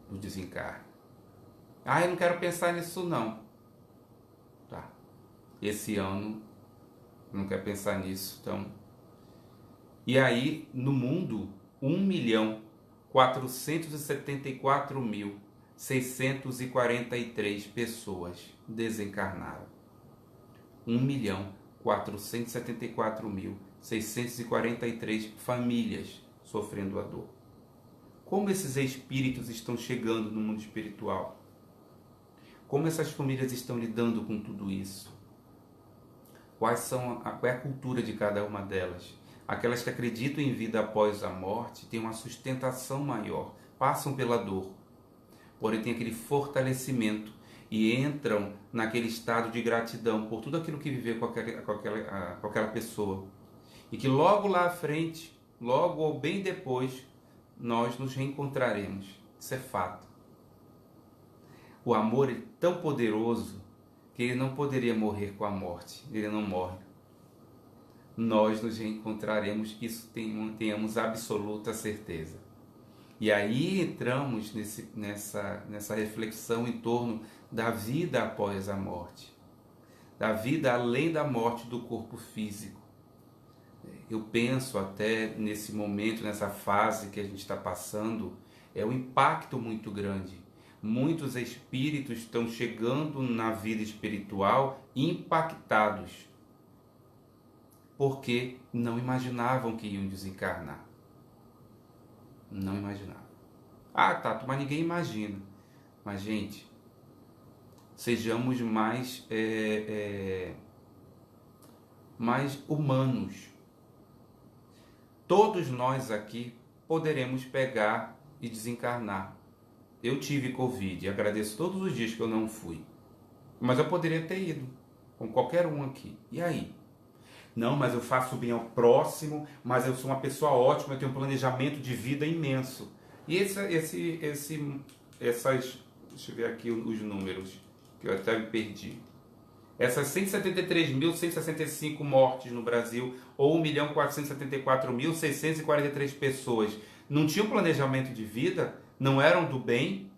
do desencarne. Eu não quero pensar nisso não. Tá. Esse ano não quero pensar nisso, então. E aí, no mundo, 1.474.643 pessoas desencarnaram. 1.474.643 famílias sofrendo a dor. Como esses espíritos estão chegando no mundo espiritual? Como essas famílias estão lidando com tudo isso? Qual é a cultura de cada uma delas? Aquelas que acreditam em vida após a morte têm uma sustentação maior, passam pela dor, porém têm aquele fortalecimento e entram naquele estado de gratidão por tudo aquilo que viveu com aquela pessoa. E que logo lá à frente, logo ou bem depois, nós nos reencontraremos. Isso é fato. O amor é tão poderoso que ele não poderia morrer com a morte. Ele não morre. Nós nos reencontraremos, isso tenhamos absoluta certeza. E aí entramos nessa reflexão em torno da vida após a morte, da vida além da morte do corpo físico. Eu penso até nesse momento, nessa fase que a gente está passando, é um impacto muito grande. Muitos espíritos estão chegando na vida espiritual impactados, porque não imaginavam que iam desencarnar. Não imaginavam. Tato, mas ninguém imagina. Mas, gente, sejamos mais humanos. Todos nós aqui poderemos pegar e desencarnar. Eu tive Covid, agradeço todos os dias que eu não fui. Mas eu poderia ter ido, com qualquer um aqui. E aí? Não, mas eu faço bem ao próximo, mas eu sou uma pessoa ótima, eu tenho um planejamento de vida imenso. E deixa eu ver aqui os números, que eu até me perdi. Essas 173.165 mortes no Brasil, ou 1.474.643 pessoas, não tinham planejamento de vida? Não eram do bem?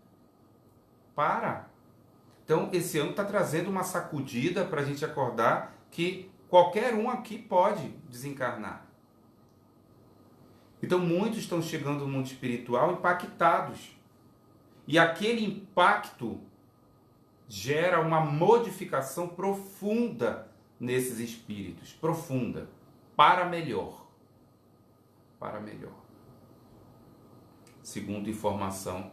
Então, esse ano está trazendo uma sacudida para a gente acordar que qualquer um aqui pode desencarnar. Então, muitos estão chegando no mundo espiritual impactados. E aquele impacto gera uma modificação profunda nesses espíritos. Profunda. Para melhor. Para melhor. Segundo informação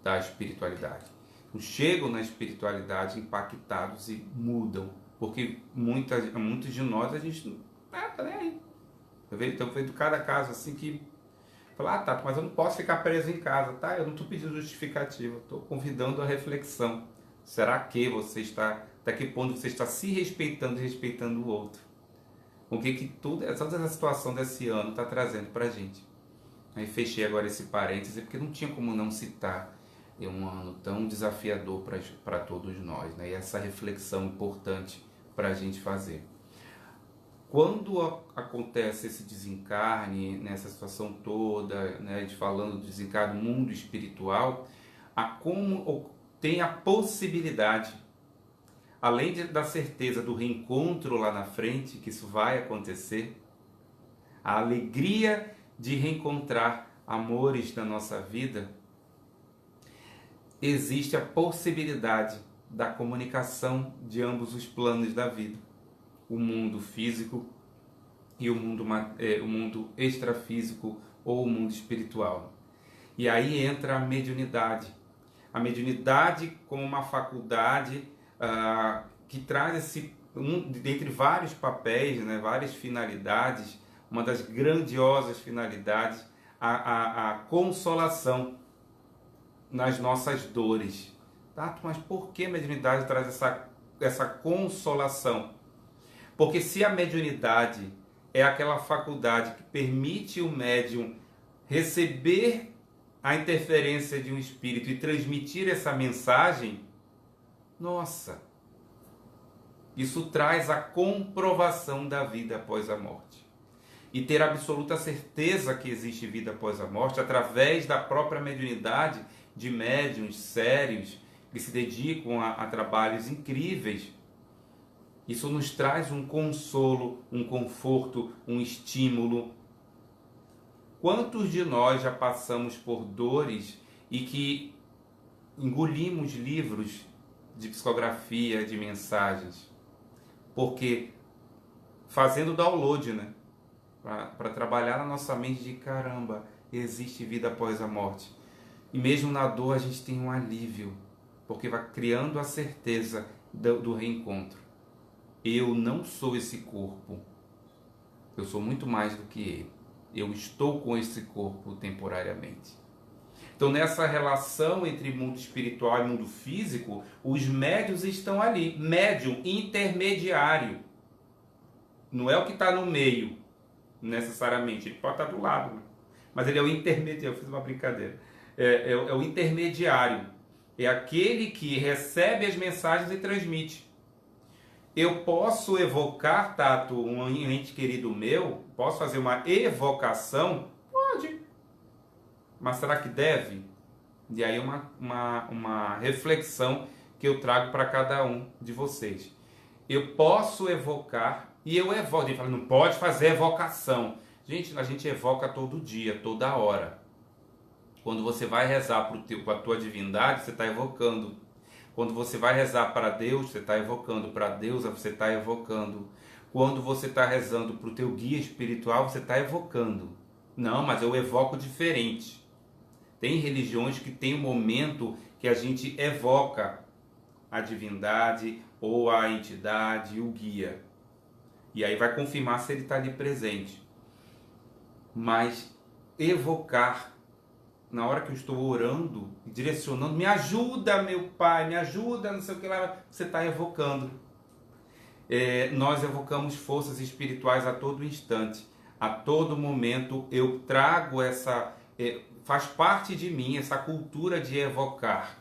da espiritualidade. Então, chegam na espiritualidade impactados e mudam. Porque muitos de nós, a gente não tá nem aí. Então, foi do cada caso assim que... Fala, tá, mas eu não posso ficar preso em casa, tá? Eu não estou pedindo justificativa, estou convidando a reflexão. Será que você está... Até que ponto você está se respeitando e respeitando o outro? O que toda essa situação desse ano está trazendo para a gente. Aí fechei agora esse parêntese, porque não tinha como não citar um ano tão desafiador para todos nós, né? E essa reflexão importante para a gente fazer. Quando acontece esse desencarne, nessa situação toda, né, de falando do desencarne do mundo espiritual, tem a possibilidade, além da certeza do reencontro lá na frente, que isso vai acontecer, a alegria de reencontrar amores na nossa vida, existe a possibilidade da comunicação de ambos os planos da vida. O mundo físico e o mundo extrafísico ou o mundo espiritual. E aí entra a mediunidade. A mediunidade como uma faculdade que traz dentre vários papéis, né, várias finalidades, uma das grandiosas finalidades, a consolação nas nossas dores. Tato, mas por que a mediunidade traz essa consolação? Porque se a mediunidade é aquela faculdade que permite o médium receber a interferência de um espírito e transmitir essa mensagem, nossa, isso traz a comprovação da vida após a morte. E ter absoluta certeza que existe vida após a morte através da própria mediunidade de médiuns sérios que se dedicam a trabalhos incríveis. Isso nos traz um consolo, um conforto, um estímulo. Quantos de nós já passamos por dores e que engolimos livros de psicografia, de mensagens? Porque fazendo download, né? Para trabalhar na nossa mente de caramba, existe vida após a morte. E mesmo na dor a gente tem um alívio, porque vai criando a certeza do reencontro. Eu não sou esse corpo, eu sou muito mais do que ele. Eu estou com esse corpo temporariamente. Então nessa relação entre mundo espiritual e mundo físico, os médiuns estão ali. Médium intermediário. Não é o que está no meio, necessariamente. Ele pode estar do lado, né? Mas ele é o intermediário. Eu fiz uma brincadeira. É o intermediário. É aquele que recebe as mensagens e transmite. Eu posso evocar, Tato, um ente querido meu? Posso fazer uma evocação? Pode. Mas será que deve? E aí uma reflexão que eu trago para cada um de vocês. Eu posso evocar e eu evoco. Ele fala, não pode fazer evocação. Gente, a gente evoca todo dia, toda hora. Quando você vai rezar com a tua divindade, você está evocando. Quando você vai rezar para Deus, você está evocando. Para Deus, você está evocando. Quando você está rezando para o teu guia espiritual, você está evocando. Não, mas eu evoco diferente. Tem religiões que tem um momento que a gente evoca a divindade ou a entidade, o guia. E aí vai confirmar se ele está ali presente. Mas evocar, na hora que eu estou orando, direcionando, me ajuda, meu Pai, me ajuda, não sei o que lá, você está evocando. Nós evocamos forças espirituais a todo instante, a todo momento. Eu trago faz parte de mim essa cultura de evocar.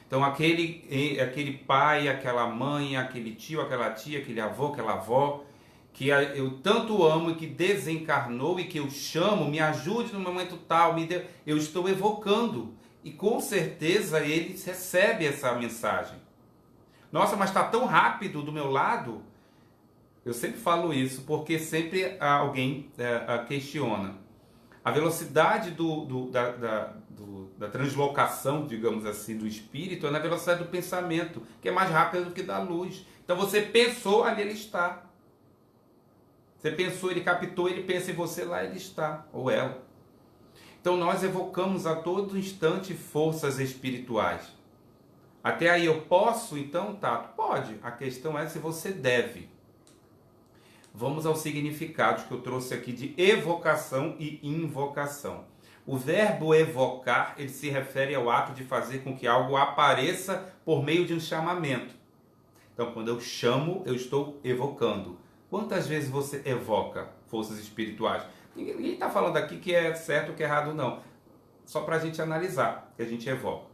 Então aquele pai, aquela mãe, aquele tio, aquela tia, aquele avô, aquela avó, que eu tanto amo e que desencarnou e que eu chamo, me ajude no momento tal, eu estou evocando. E com certeza ele recebe essa mensagem. Nossa, mas está tão rápido do meu lado. Eu sempre falo isso porque sempre alguém questiona. A velocidade da translocação, digamos assim, do espírito é na velocidade do pensamento, que é mais rápida do que da luz. Então você pensou, ali ele está. Você pensou, ele captou, ele pensa em você, lá ele está, ou ela. Então nós evocamos a todo instante forças espirituais. Até aí eu posso, então, Tato? Pode. A questão é se você deve. Vamos aos significados que eu trouxe aqui de evocação e invocação. O verbo evocar, ele se refere ao ato de fazer com que algo apareça por meio de um chamamento. Então, quando eu chamo, eu estou evocando. Quantas vezes você evoca forças espirituais? Ninguém está falando aqui que é certo ou que é errado, não. Só para a gente analisar, que a gente evoca.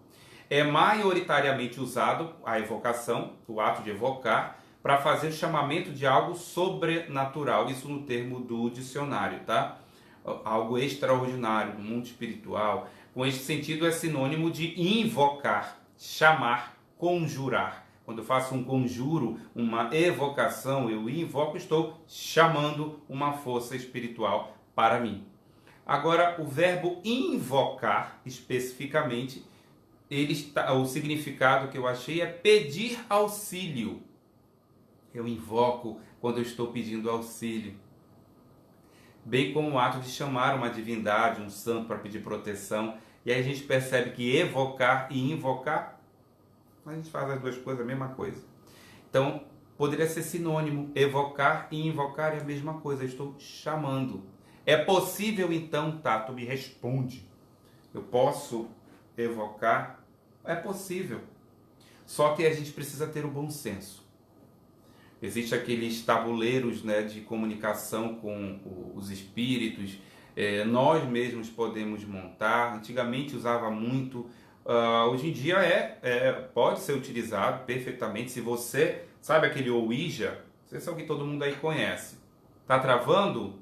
É maioritariamente usado a evocação, o ato de evocar, para fazer o chamamento de algo sobrenatural. Isso no termo do dicionário, tá? Algo extraordinário, no mundo espiritual. Com este sentido, é sinônimo de invocar, chamar, conjurar. Quando eu faço um conjuro, uma evocação, eu invoco, estou chamando uma força espiritual para mim. Agora, o verbo invocar, especificamente, o significado que eu achei é pedir auxílio. Eu invoco quando eu estou pedindo auxílio. Bem como o ato de chamar uma divindade, um santo para pedir proteção. E aí a gente percebe que evocar e invocar, a gente faz as duas coisas, a mesma coisa. Então, poderia ser sinônimo. Evocar e invocar é a mesma coisa. Eu estou chamando. É possível então, Tato, me responde. Eu posso evocar? É possível. Só que a gente precisa ter o bom senso. Existem aqueles tabuleiros, né, de comunicação com os espíritos. Nós mesmos podemos montar. Antigamente usava muito. Hoje em dia pode ser utilizado perfeitamente. Se você sabe aquele Ouija, vocês são que todo mundo aí conhece. Tá travando?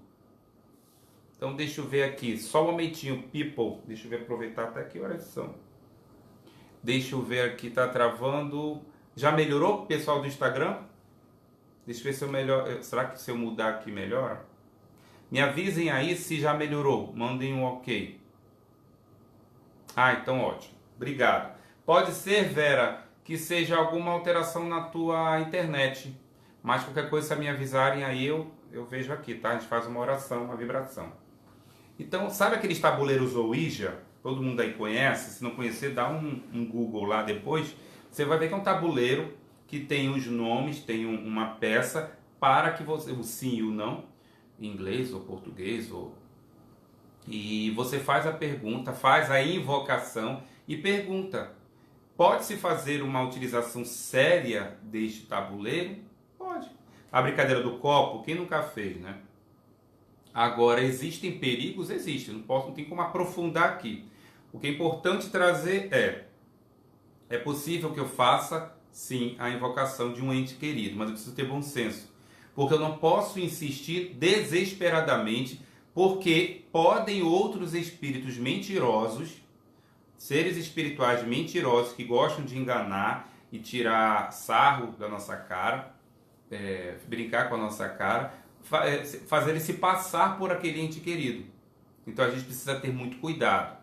Então deixa eu ver aqui, só um momentinho, people. Deixa eu ver, aproveitar até que horas são. Deixa eu ver aqui, tá travando. Já melhorou, pessoal do Instagram? Deixa eu ver se eu melhor. Será que se eu mudar aqui melhora? Me avisem aí se já melhorou. Mandem um ok. Ah, então ótimo. Obrigado. Pode ser, Vera, que seja alguma alteração na tua internet. Mas qualquer coisa, se me avisarem aí, eu vejo aqui, tá? A gente faz uma oração, uma vibração. Então, sabe aqueles tabuleiros Ouija? Todo mundo aí conhece. Se não conhecer, dá um Google lá depois. Você vai ver que é um tabuleiro que tem os nomes, tem uma peça para que você, o sim e o não, em inglês ou português, e você faz a pergunta, faz a invocação e pergunta: pode-se fazer uma utilização séria deste tabuleiro? Pode. A brincadeira do copo, quem nunca fez, né? Agora, existem perigos? Existem. Não tem como aprofundar aqui. O que é importante trazer é possível que eu faça, sim, a invocação de um ente querido, mas eu preciso ter bom senso. Porque eu não posso insistir desesperadamente, porque podem outros espíritos mentirosos, seres espirituais mentirosos que gostam de enganar e tirar sarro da nossa cara, brincar com a nossa cara, fazer ele se passar por aquele ente querido. Então a gente precisa ter muito cuidado.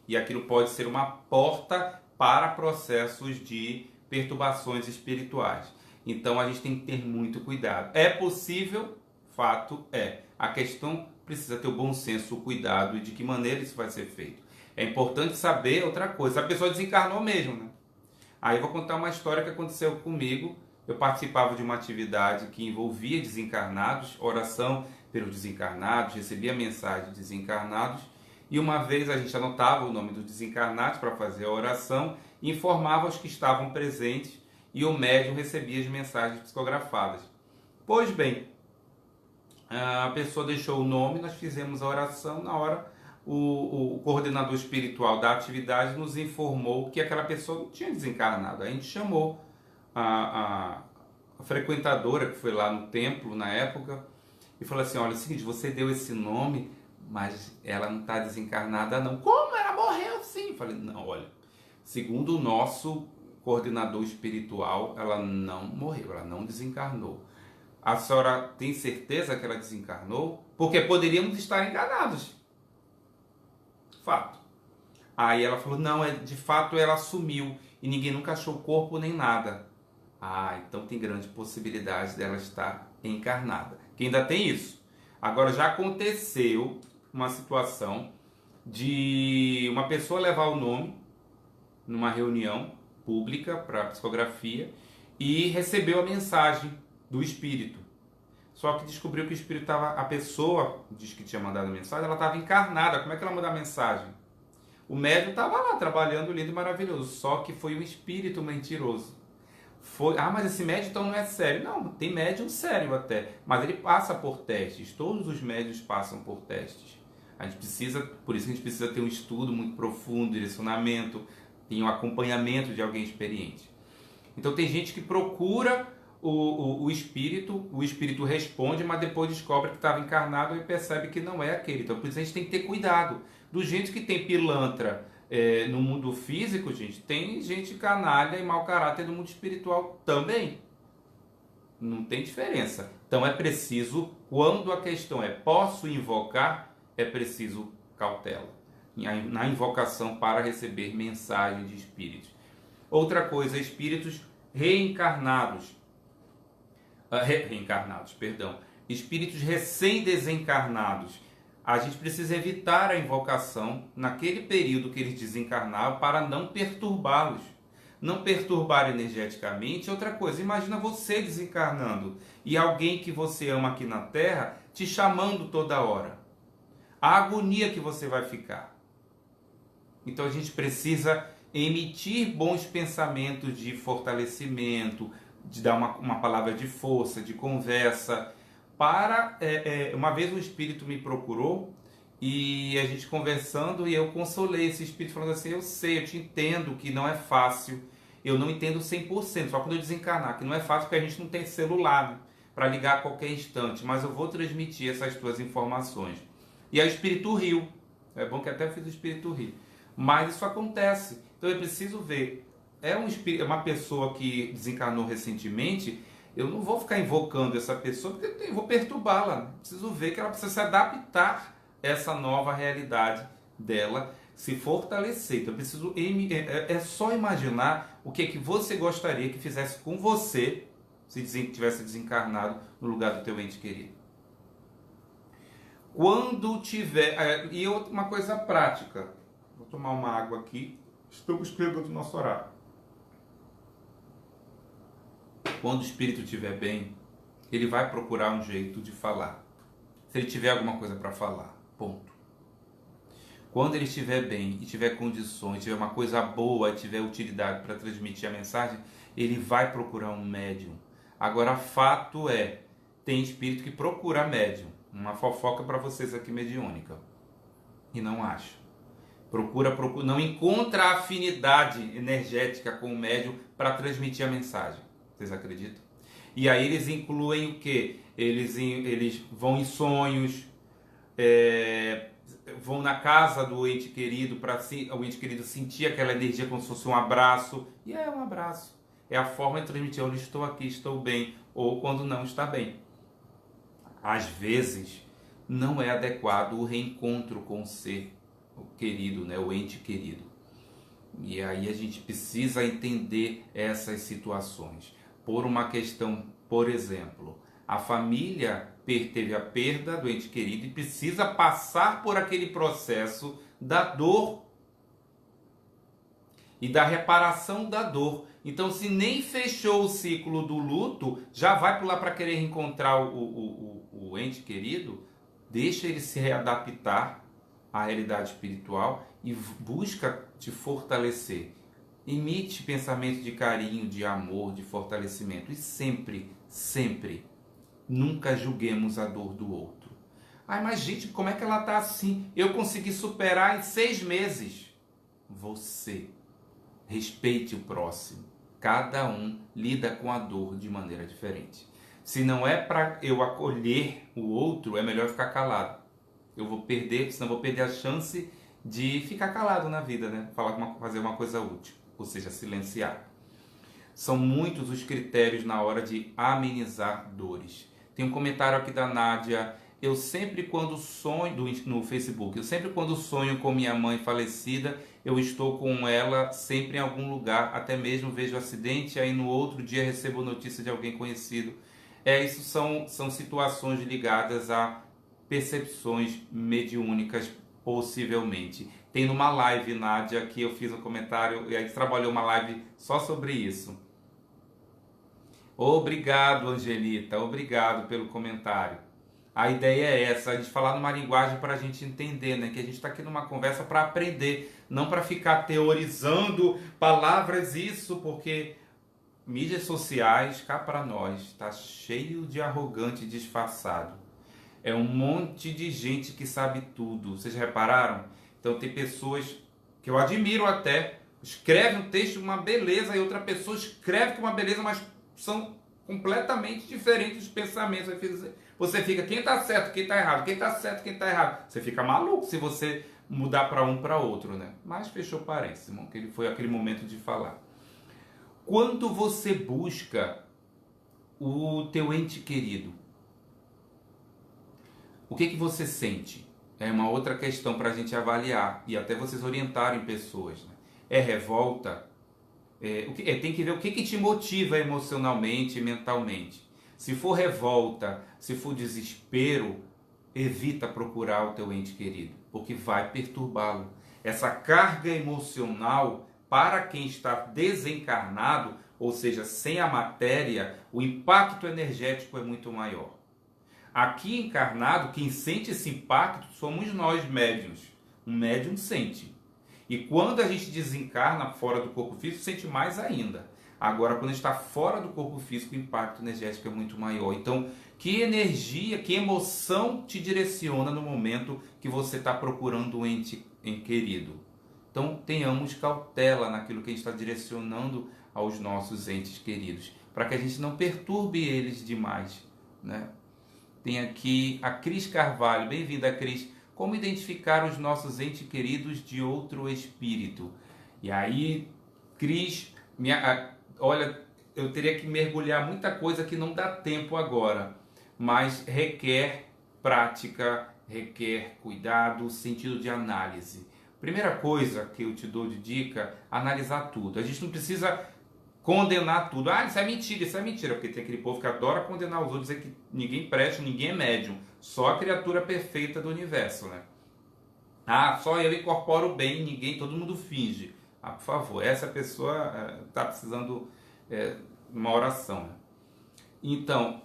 E aquilo pode ser uma porta para processos de perturbações espirituais. Então a gente tem que ter muito cuidado. É possível? Fato é. A questão precisa ter o bom senso, o cuidado e de que maneira isso vai ser feito. É importante saber outra coisa. A pessoa desencarnou mesmo, né? Aí eu vou contar uma história que aconteceu comigo. Eu participava de uma atividade que envolvia desencarnados, oração pelos desencarnados, recebia mensagem de desencarnados. E uma vez a gente anotava o nome dos desencarnados para fazer a oração e informava os que estavam presentes e o médium recebia as mensagens psicografadas. Pois bem, a pessoa deixou o nome, nós fizemos a oração. Na hora, o coordenador espiritual da atividade nos informou que aquela pessoa não tinha desencarnado. Aí a gente chamou a frequentadora que foi lá no templo na época e falou assim: olha, é o seguinte, você deu esse nome, mas ela não está desencarnada não. Como? Ela morreu sim. Falei: não, olha, segundo o nosso coordenador espiritual, ela não morreu, ela não desencarnou. A senhora tem certeza que ela desencarnou? Porque poderíamos estar enganados. Fato. Aí ela falou: não, de fato ela sumiu e ninguém nunca achou o corpo nem nada. Ah, então tem grande possibilidade dela estar encarnada. Que ainda tem isso. Agora, já aconteceu uma situação de uma pessoa levar o nome numa reunião pública para psicografia e recebeu a mensagem do espírito. Só que descobriu que o espírito estava... A pessoa diz que tinha mandado a mensagem, ela estava encarnada. Como é que ela manda a mensagem? O médium estava lá trabalhando lindo e maravilhoso, só que foi um espírito mentiroso. mas esse médium então não é sério. Não, tem médium sério até, mas ele passa por testes. Todos os médiuns passam por testes. A gente precisa, por isso que a gente precisa ter um estudo muito profundo, direcionamento, tem um acompanhamento de alguém experiente. Então tem gente que procura o espírito responde, mas depois descobre que estava encarnado e percebe que não é aquele. Então por isso a gente tem que ter cuidado. Do jeito que tem pilantra no mundo físico, gente, tem gente canalha e mau caráter no mundo espiritual também. Não tem diferença. Então é preciso, quando a questão é posso invocar, é preciso cautela na invocação para receber mensagem de espíritos. Outra coisa, espíritos reencarnados. Espíritos recém-desencarnados. A gente precisa evitar a invocação naquele período que eles desencarnavam para não perturbá-los. Não perturbar energeticamente. Outra coisa, imagina você desencarnando e alguém que você ama aqui na Terra te chamando toda hora. A agonia que você vai ficar. Então a gente precisa emitir bons pensamentos de fortalecimento, de dar uma palavra de força, de conversa. Uma vez um espírito me procurou e a gente conversando e eu consolei esse espírito falando assim, eu sei, eu te entendo que não é fácil, eu não entendo 100%, só quando eu desencarnar, que não é fácil porque a gente não tem celular para ligar a qualquer instante, mas eu vou transmitir essas tuas informações. E aí o espírito riu, é bom que até eu fiz o espírito rir, mas isso acontece, então eu preciso ver, uma pessoa que desencarnou recentemente, eu não vou ficar invocando essa pessoa, porque eu vou perturbá-la. Preciso ver que ela precisa se adaptar a essa nova realidade dela, se fortalecer. Então, eu preciso é só imaginar o que é que você gostaria que fizesse com você se tivesse desencarnado no lugar do teu ente querido. Quando tiver... E uma coisa prática. Vou tomar uma água aqui. Estamos pegando o nosso horário. Quando o espírito estiver bem, ele vai procurar um jeito de falar. Se ele tiver alguma coisa para falar, ponto. Quando ele estiver bem e tiver condições, tiver uma coisa boa e tiver utilidade para transmitir a mensagem, ele vai procurar um médium. Agora, fato é, tem espírito que procura médium. Uma fofoca para vocês aqui mediúnica. E não acha. Procura, não encontra afinidade energética com o médium para transmitir a mensagem. Vocês acreditam? E aí eles incluem o quê? Eles vão em sonhos, vão na casa do ente querido para o ente querido sentir aquela energia como se fosse um abraço. E é um abraço. É a forma de transmitir, eu estou aqui, estou bem, ou quando não está bem. Às vezes, não é adequado o reencontro com o ser querido, né? O ente querido. E aí a gente precisa entender essas situações. Por uma questão, por exemplo, a família teve a perda do ente querido e precisa passar por aquele processo da dor e da reparação da dor. Então, se nem fechou o ciclo do luto, já vai pular para querer reencontrar o ente querido, deixa ele se readaptar à realidade espiritual e busca te fortalecer. Emite pensamento de carinho, de amor, de fortalecimento. E sempre, sempre, nunca julguemos a dor do outro. Ai, mas gente, como é que ela está assim? Eu consegui superar em 6 meses. Você respeite o próximo. Cada um lida com a dor de maneira diferente. Se não é para eu acolher o outro, é melhor ficar calado. Eu vou perder, senão vou perder a chance de ficar calado na vida, né? Fazer uma coisa útil. Ou seja, silenciar. São muitos os critérios na hora de amenizar dores. Tem um comentário aqui da Nádia. Eu sempre quando sonho, no Facebook, eu sempre quando sonho com minha mãe falecida, eu estou com ela sempre em algum lugar, até mesmo vejo o acidente, aí no outro dia recebo notícia de alguém conhecido. Isso são situações ligadas a percepções mediúnicas, possivelmente. Tem numa live, Nádia, que eu fiz um comentário, e a gente trabalhou uma live só sobre isso. Obrigado, Angelita, obrigado pelo comentário. A ideia é essa, a gente falar numa linguagem para a gente entender, né? Que a gente está aqui numa conversa para aprender, não para ficar teorizando palavras, isso, porque mídias sociais, cá para nós, está cheio de arrogante disfarçado. É um monte de gente que sabe tudo. Vocês repararam? Então tem pessoas que eu admiro até, escreve um texto uma beleza e outra pessoa escreve com uma beleza, mas são completamente diferentes os pensamentos. Você fica, quem está certo, quem está errado, quem está certo, quem está errado. Você fica maluco se você mudar para um para outro, né? Mas fechou parênteses, irmão, que ele foi aquele momento de falar. Quando você busca o teu ente querido, o que você sente? É uma outra questão para a gente avaliar e até vocês orientarem pessoas. Né? É revolta? Tem que ver o que te motiva emocionalmente e mentalmente. Se for revolta, se for desespero, evita procurar o teu ente querido, porque vai perturbá-lo. Essa carga emocional, para quem está desencarnado, ou seja, sem a matéria, o impacto energético é muito maior. Aqui encarnado, quem sente esse impacto somos nós médiuns. Um médium sente. E quando a gente desencarna fora do corpo físico, sente mais ainda. Agora, quando está fora do corpo físico, o impacto energético é muito maior. Então, que energia, que emoção te direciona no momento que você está procurando um ente querido? Então, tenhamos cautela naquilo que a gente está direcionando aos nossos entes queridos, para que a gente não perturbe eles demais, né? Tem aqui a Cris Carvalho. Bem-vinda, Cris. Como identificar os nossos entes queridos de outro espírito? E aí, Cris, olha, eu teria que mergulhar muita coisa que não dá tempo agora, mas requer prática, requer cuidado, sentido de análise. Primeira coisa que eu te dou de dica, analisar tudo. A gente não precisa condenar tudo. Ah, isso é mentira, porque tem aquele povo que adora condenar os outros, dizer que ninguém presta, ninguém é médium, só a criatura perfeita do universo, né? Ah, só eu incorporo bem, ninguém, todo mundo finge. Ah, por favor, essa pessoa está precisando de uma oração, né? Então,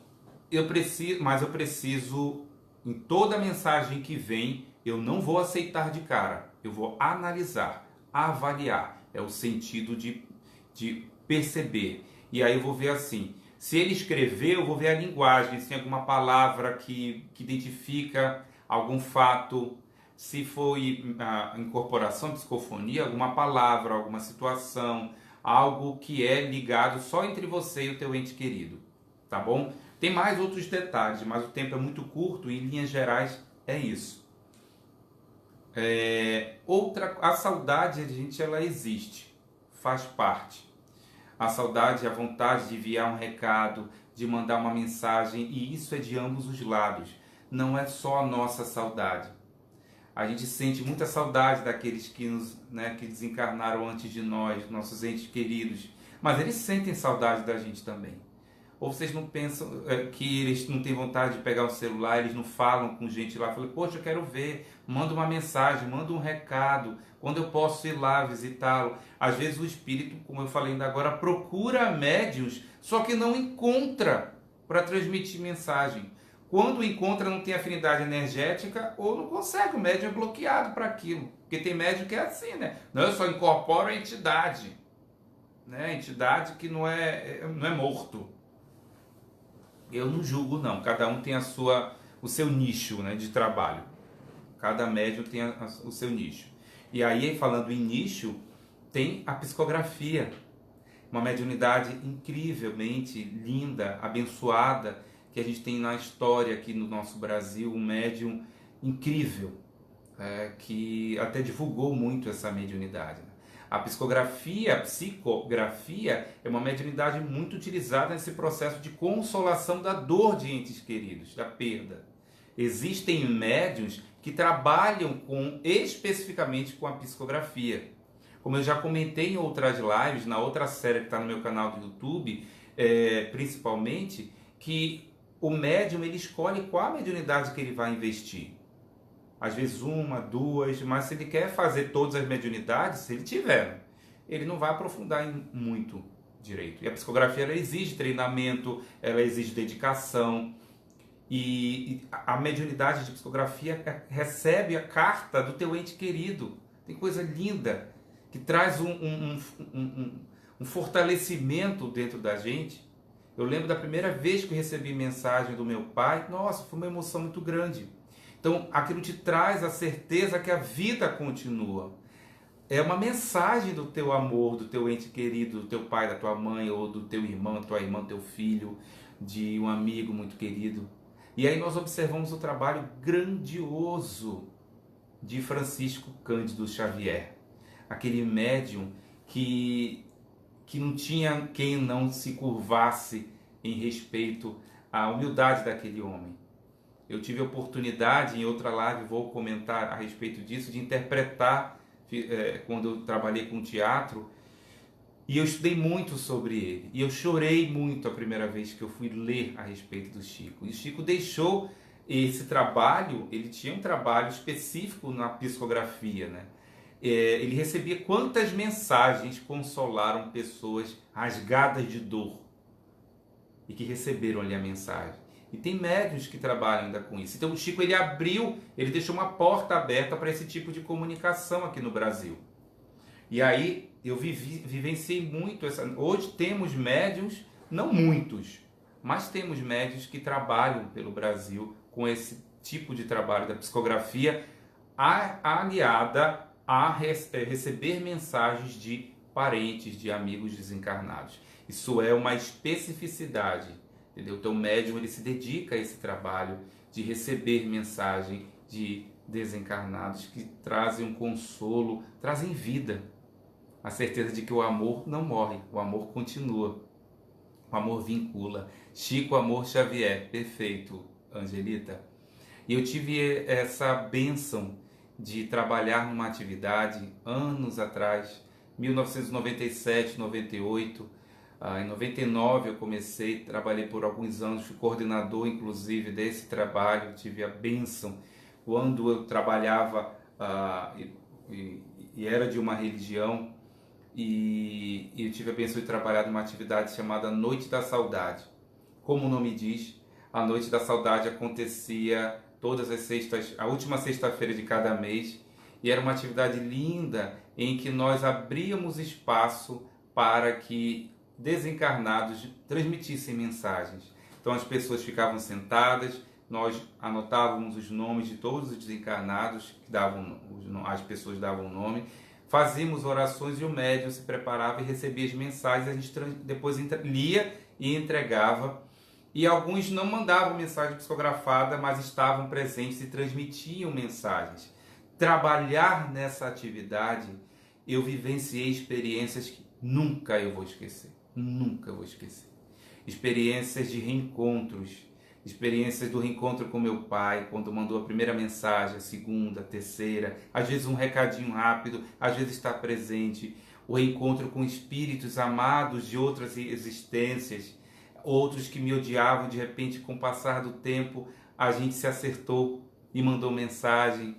eu preciso, em toda mensagem que vem, eu não vou aceitar de cara, eu vou analisar, avaliar, é o sentido de perceber. E aí eu vou ver assim, se ele escreveu, eu vou ver a linguagem, se tem alguma palavra que identifica algum fato, se foi a incorporação, psicofonia, alguma palavra, alguma situação, algo que é ligado só entre você e o teu ente querido, tá bom? Tem mais outros detalhes, mas o tempo é muito curto e em linhas gerais é isso. A saudade, gente, ela existe, faz parte. A saudade, a vontade de enviar um recado, de mandar uma mensagem, e isso é de ambos os lados. Não é só a nossa saudade. A gente sente muita saudade daqueles que desencarnaram antes de nós, nossos entes queridos, mas eles sentem saudade da gente também. Ou vocês não pensam que eles não têm vontade de pegar um celular, eles não falam com gente lá, falam, poxa, eu quero ver, manda uma mensagem, manda um recado, quando eu posso ir lá visitá-lo. Às vezes o espírito, como eu falei ainda agora, procura médiuns, só que não encontra para transmitir mensagem. Quando encontra, não tem afinidade energética ou não consegue, o médium é bloqueado para aquilo. Porque tem médium que é assim, né? Não, eu só incorporo a entidade. Né? Entidade que não é morto. Eu não julgo, não. Cada um tem o seu nicho, né, de trabalho. Cada médium tem o seu nicho. E aí, falando em nicho, tem a psicografia. Uma mediunidade incrivelmente linda, abençoada, que a gente tem na história aqui no nosso Brasil. Um médium incrível, que até divulgou muito essa mediunidade. A psicografia é uma mediunidade muito utilizada nesse processo de consolação da dor de entes queridos, da perda. Existem médiuns que trabalham especificamente com a psicografia. Como eu já comentei em outras lives, na outra série que está no meu canal do YouTube, principalmente, que o médium ele escolhe qual a mediunidade que ele vai investir. Às vezes uma, duas, mas se ele quer fazer todas as mediunidades, se ele tiver, ele não vai aprofundar em muito direito. E a psicografia ela exige treinamento, ela exige dedicação. E a mediunidade de psicografia recebe a carta do teu ente querido. Tem coisa linda, que traz um um fortalecimento dentro da gente. Eu lembro da primeira vez que eu recebi mensagem do meu pai, nossa, foi uma emoção muito grande. Então, aquilo te traz a certeza que a vida continua. É uma mensagem do teu amor, do teu ente querido, do teu pai, da tua mãe, ou do teu irmão, da tua irmã, do teu filho, de um amigo muito querido. E aí nós observamos o trabalho grandioso de Francisco Cândido Xavier, aquele médium que não tinha quem não se curvasse em respeito à humildade daquele homem. Eu tive a oportunidade, em outra live, vou comentar a respeito disso, de interpretar, quando eu trabalhei com teatro, e eu estudei muito sobre ele. E eu chorei muito a primeira vez que eu fui ler a respeito do Chico. E o Chico deixou esse trabalho, ele tinha um trabalho específico na psicografia, né? Ele recebia quantas mensagens consolaram pessoas rasgadas de dor e que receberam ali a mensagem. E tem médiuns que trabalham ainda com isso. Então o Chico, ele deixou uma porta aberta para esse tipo de comunicação aqui no Brasil. E aí eu vivenciei muito essa. Hoje temos médiuns, não muitos, mas temos médiuns que trabalham pelo Brasil com esse tipo de trabalho da psicografia aliada a receber mensagens de parentes, de amigos desencarnados. Isso é uma especificidade, entendeu? Então o médium, ele se dedica a esse trabalho de receber mensagem de desencarnados que trazem um consolo, trazem vida, a certeza de que o amor não morre, o amor continua, o amor vincula. Chico Amor Xavier, perfeito, Angelita. E eu tive essa bênção de trabalhar numa atividade anos atrás, 1997, 98, em 99 eu comecei, trabalhei por alguns anos, fui coordenador inclusive desse trabalho, tive a bênção quando eu trabalhava e era de uma religião, e eu tive a bênção de trabalhar numa atividade chamada Noite da Saudade. Como o nome diz, a Noite da Saudade acontecia todas as sextas, a última sexta-feira de cada mês, e era uma atividade linda em que nós abríamos espaço para que desencarnados transmitissem mensagens. Então as pessoas ficavam sentadas, nós anotávamos os nomes de todos os desencarnados, as pessoas davam o nome, fazíamos orações e o médium se preparava e recebia as mensagens, a gente depois lia e entregava. E alguns não mandavam mensagem psicografada, mas estavam presentes e transmitiam mensagens. Trabalhar nessa atividade, eu vivenciei experiências que nunca eu vou esquecer. Nunca eu vou esquecer. Experiências de reencontros. Experiências do reencontro com meu pai, quando mandou a primeira mensagem, a segunda, a terceira. Às vezes um recadinho rápido, às vezes está presente. O reencontro com espíritos amados de outras existências. Outros que me odiavam, de repente, com o passar do tempo, a gente se acertou e mandou mensagem.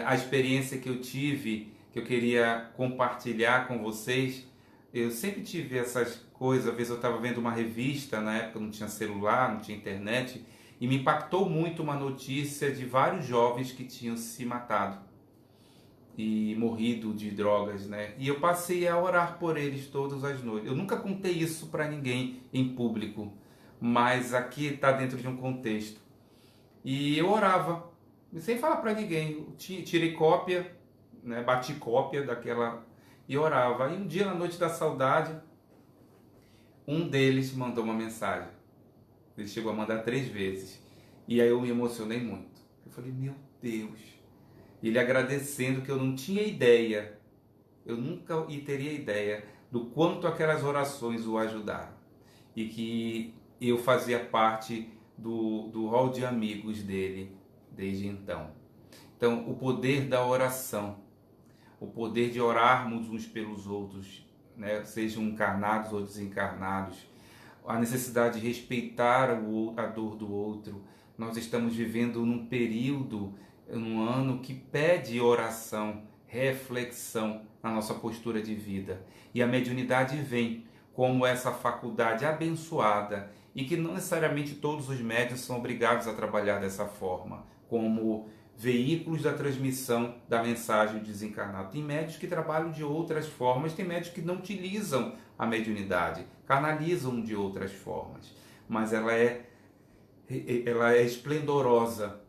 A experiência que eu tive, que eu queria compartilhar com vocês, eu sempre tive essas coisas. Às vezes eu estava vendo uma revista, na época não tinha celular, não tinha internet, e me impactou muito uma notícia de vários jovens que tinham se matado e morrido de drogas, né? E eu passei a orar por eles todas as noites. Eu nunca contei isso para ninguém em público, mas aqui está dentro de um contexto. E eu orava, sem falar para ninguém. Eu tirei cópia, né? Bati cópia daquela e orava. E um dia, na Noite da Saudade, um deles mandou uma mensagem. Ele chegou a mandar 3 vezes. E aí eu me emocionei muito. Eu falei, meu Deus. Ele agradecendo, que eu não tinha ideia, eu nunca teria ideia do quanto aquelas orações o ajudaram. E que eu fazia parte do hall de amigos dele desde então. Então, o poder da oração, o poder de orarmos uns pelos outros, né, sejam encarnados ou desencarnados, a necessidade de respeitar a dor do outro. Nós estamos vivendo num período, num ano que pede oração, reflexão na nossa postura de vida. E a mediunidade vem como essa faculdade abençoada, e que não necessariamente todos os médiuns são obrigados a trabalhar dessa forma, como veículos da transmissão da mensagem do desencarnado. Tem médios que trabalham de outras formas, tem médios que não utilizam a mediunidade, canalizam de outras formas, mas ela é esplendorosa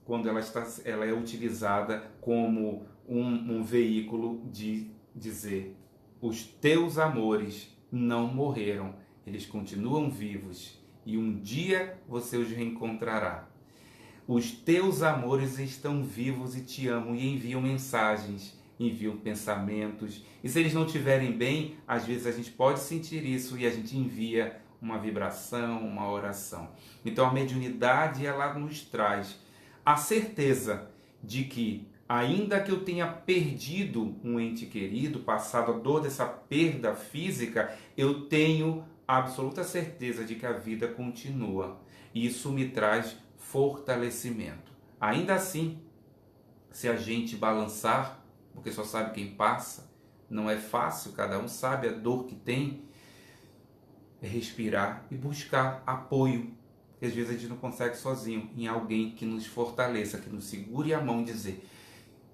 quando ela é utilizada como um veículo de dizer: os teus amores não morreram, eles continuam vivos e um dia você os reencontrará. Os teus amores estão vivos e te amam e enviam mensagens, enviam pensamentos. E se eles não estiverem bem, às vezes a gente pode sentir isso e a gente envia uma vibração, uma oração. Então a mediunidade, ela nos traz a certeza de que, ainda que eu tenha perdido um ente querido, passado a dor dessa perda física, eu tenho a absoluta certeza de que a vida continua. E isso me traz fortalecimento. Ainda assim, se a gente balançar, porque só sabe quem passa, não é fácil, cada um sabe a dor que tem, é respirar e buscar apoio, que às vezes a gente não consegue sozinho, em alguém que nos fortaleça, que nos segure a mão e dizer: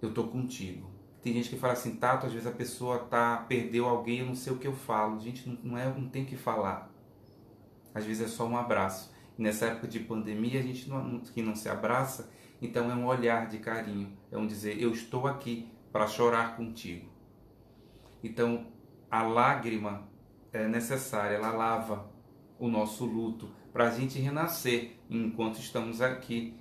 eu tô contigo. Tem gente que fala assim: Tato, às vezes a pessoa perdeu alguém, eu não sei o que eu falo. Gente, não tem o que falar. Às vezes é só um abraço. E nessa época de pandemia, a gente que não se abraça, então é um olhar de carinho, é um dizer: eu estou aqui para chorar contigo. Então a lágrima é necessária, ela lava o nosso luto para a gente renascer enquanto estamos aqui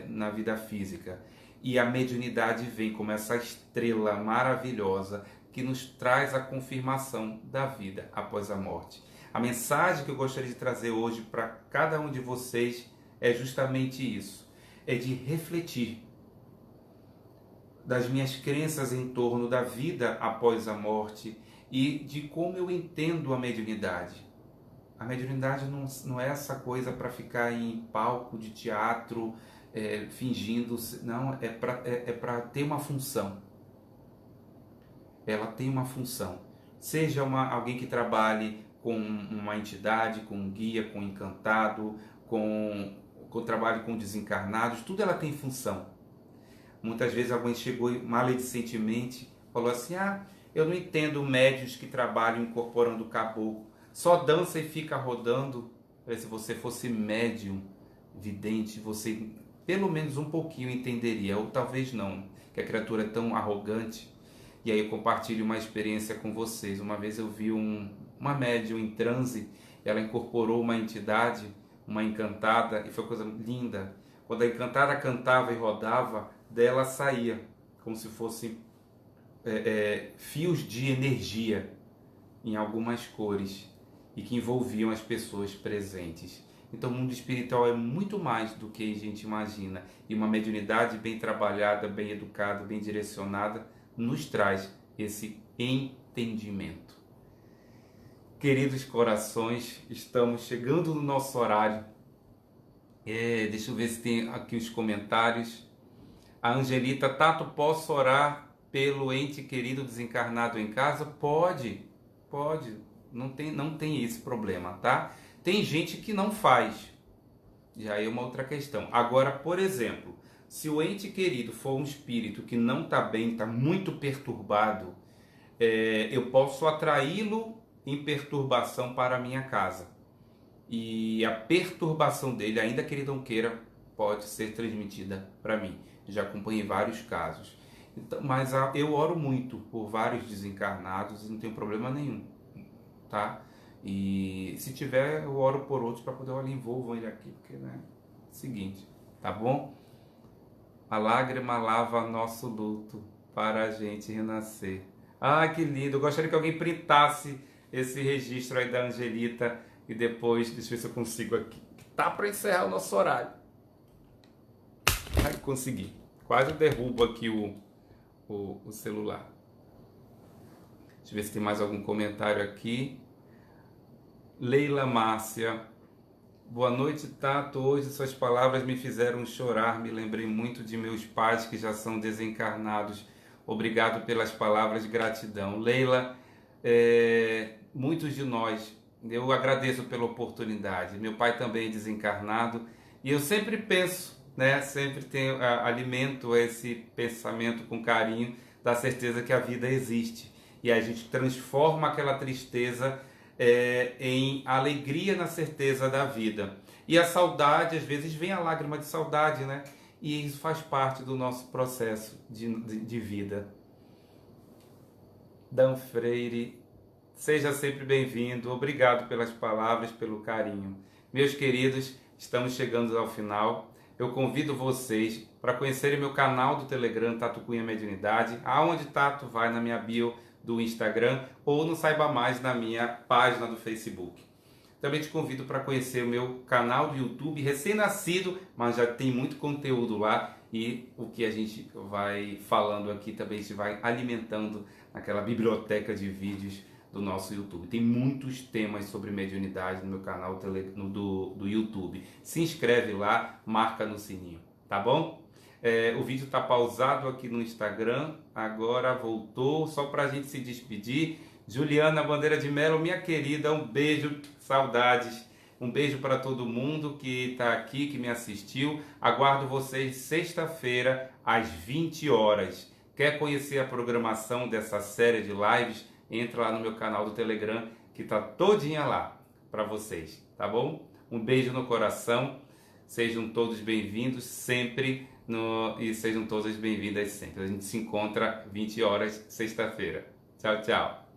na vida física. E a mediunidade vem como essa estrela maravilhosa que nos traz a confirmação da vida após a morte. A mensagem que eu gostaria de trazer hoje para cada um de vocês é justamente isso, é de refletir das minhas crenças em torno da vida após a morte e de como eu entendo a mediunidade. A mediunidade não é essa coisa para ficar em palco de teatro, fingindo, não, é para ter uma função. Ela tem uma função. Seja alguém que trabalhe com uma entidade, com um guia, com um encantado, com trabalho com desencarnados, tudo ela tem função. Muitas vezes alguém chegou maledicentemente, falou assim: eu não entendo médios que trabalham incorporando caboclo, só dança e fica rodando. Se você fosse médium, vidente, você pelo menos um pouquinho entenderia, ou talvez não, que a criatura é tão arrogante. E aí eu compartilho uma experiência com vocês. Uma vez eu vi uma médium em transe, ela incorporou uma entidade, uma encantada, e foi coisa linda. Quando a encantada cantava e rodava, dela saía, como se fossem fios de energia em algumas cores, e que envolviam as pessoas presentes. Então o mundo espiritual é muito mais do que a gente imagina. E uma mediunidade bem trabalhada, bem educada, bem direcionada, nos traz esse entendimento. Queridos corações, estamos chegando no nosso horário. Deixa eu ver se tem aqui os comentários. A Angelita: Tato, posso orar pelo ente querido desencarnado em casa? Pode. Não tem esse problema, tá? Tem gente que não faz. Já é uma outra questão. Agora, por exemplo, se o ente querido for um espírito que não está bem, está muito perturbado, eu posso atraí-lo em perturbação para a minha casa. E a perturbação dele, ainda que ele não queira, pode ser transmitida para mim. Já acompanhei vários casos. Então, mas eu oro muito por vários desencarnados e não tenho problema nenhum, tá? E se tiver, eu oro por outros para poder envolvam ele aqui, porque, seguinte, tá bom? A lágrima lava nosso luto para a gente renascer. Que lindo! Eu gostaria que alguém printasse esse registro aí da Angelita e depois, deixa eu ver se eu consigo aqui. Tá para encerrar o nosso horário. Consegui. Quase derrubo aqui o celular. Deixa eu ver se tem mais algum comentário aqui. Leila Márcia: boa noite, Tato. Hoje suas palavras me fizeram chorar. Me lembrei muito de meus pais que já são desencarnados. Obrigado pelas palavras de gratidão. Leila, muitos de nós, eu agradeço pela oportunidade. Meu pai também é desencarnado. E eu sempre penso né, sempre alimento esse pensamento com carinho da certeza que a vida existe. E a gente transforma aquela tristeza em alegria na certeza da vida. E a saudade, às vezes, vem a lágrima de saudade, né? E isso faz parte do nosso processo de vida. Dan Freire, seja sempre bem-vindo. Obrigado pelas palavras, pelo carinho. Meus queridos, estamos chegando ao final. Eu convido vocês para conhecerem meu canal do Telegram, Tato Cunha Mediunidade, aonde Tato vai na minha bio do Instagram ou no Saiba Mais na minha página do Facebook. Também te convido para conhecer o meu canal do YouTube, recém-nascido, mas já tem muito conteúdo lá e o que a gente vai falando aqui também a gente vai alimentando naquela biblioteca de vídeos do nosso YouTube. Tem muitos temas sobre mediunidade no meu canal do YouTube. Se inscreve lá, marca no sininho, tá bom? O vídeo está pausado aqui no Instagram, agora voltou, só para a gente se despedir. Juliana Bandeira de Mello, minha querida, um beijo, saudades. Um beijo para todo mundo que está aqui, que me assistiu. Aguardo vocês sexta-feira, às 20 horas. Quer conhecer a programação dessa série de lives? Entra lá no meu canal do Telegram, que está todinha lá para vocês, tá bom? Um beijo no coração. Sejam todos bem-vindos sempre e sejam todas bem-vindas sempre. A gente se encontra 20 horas, sexta-feira. Tchau, tchau.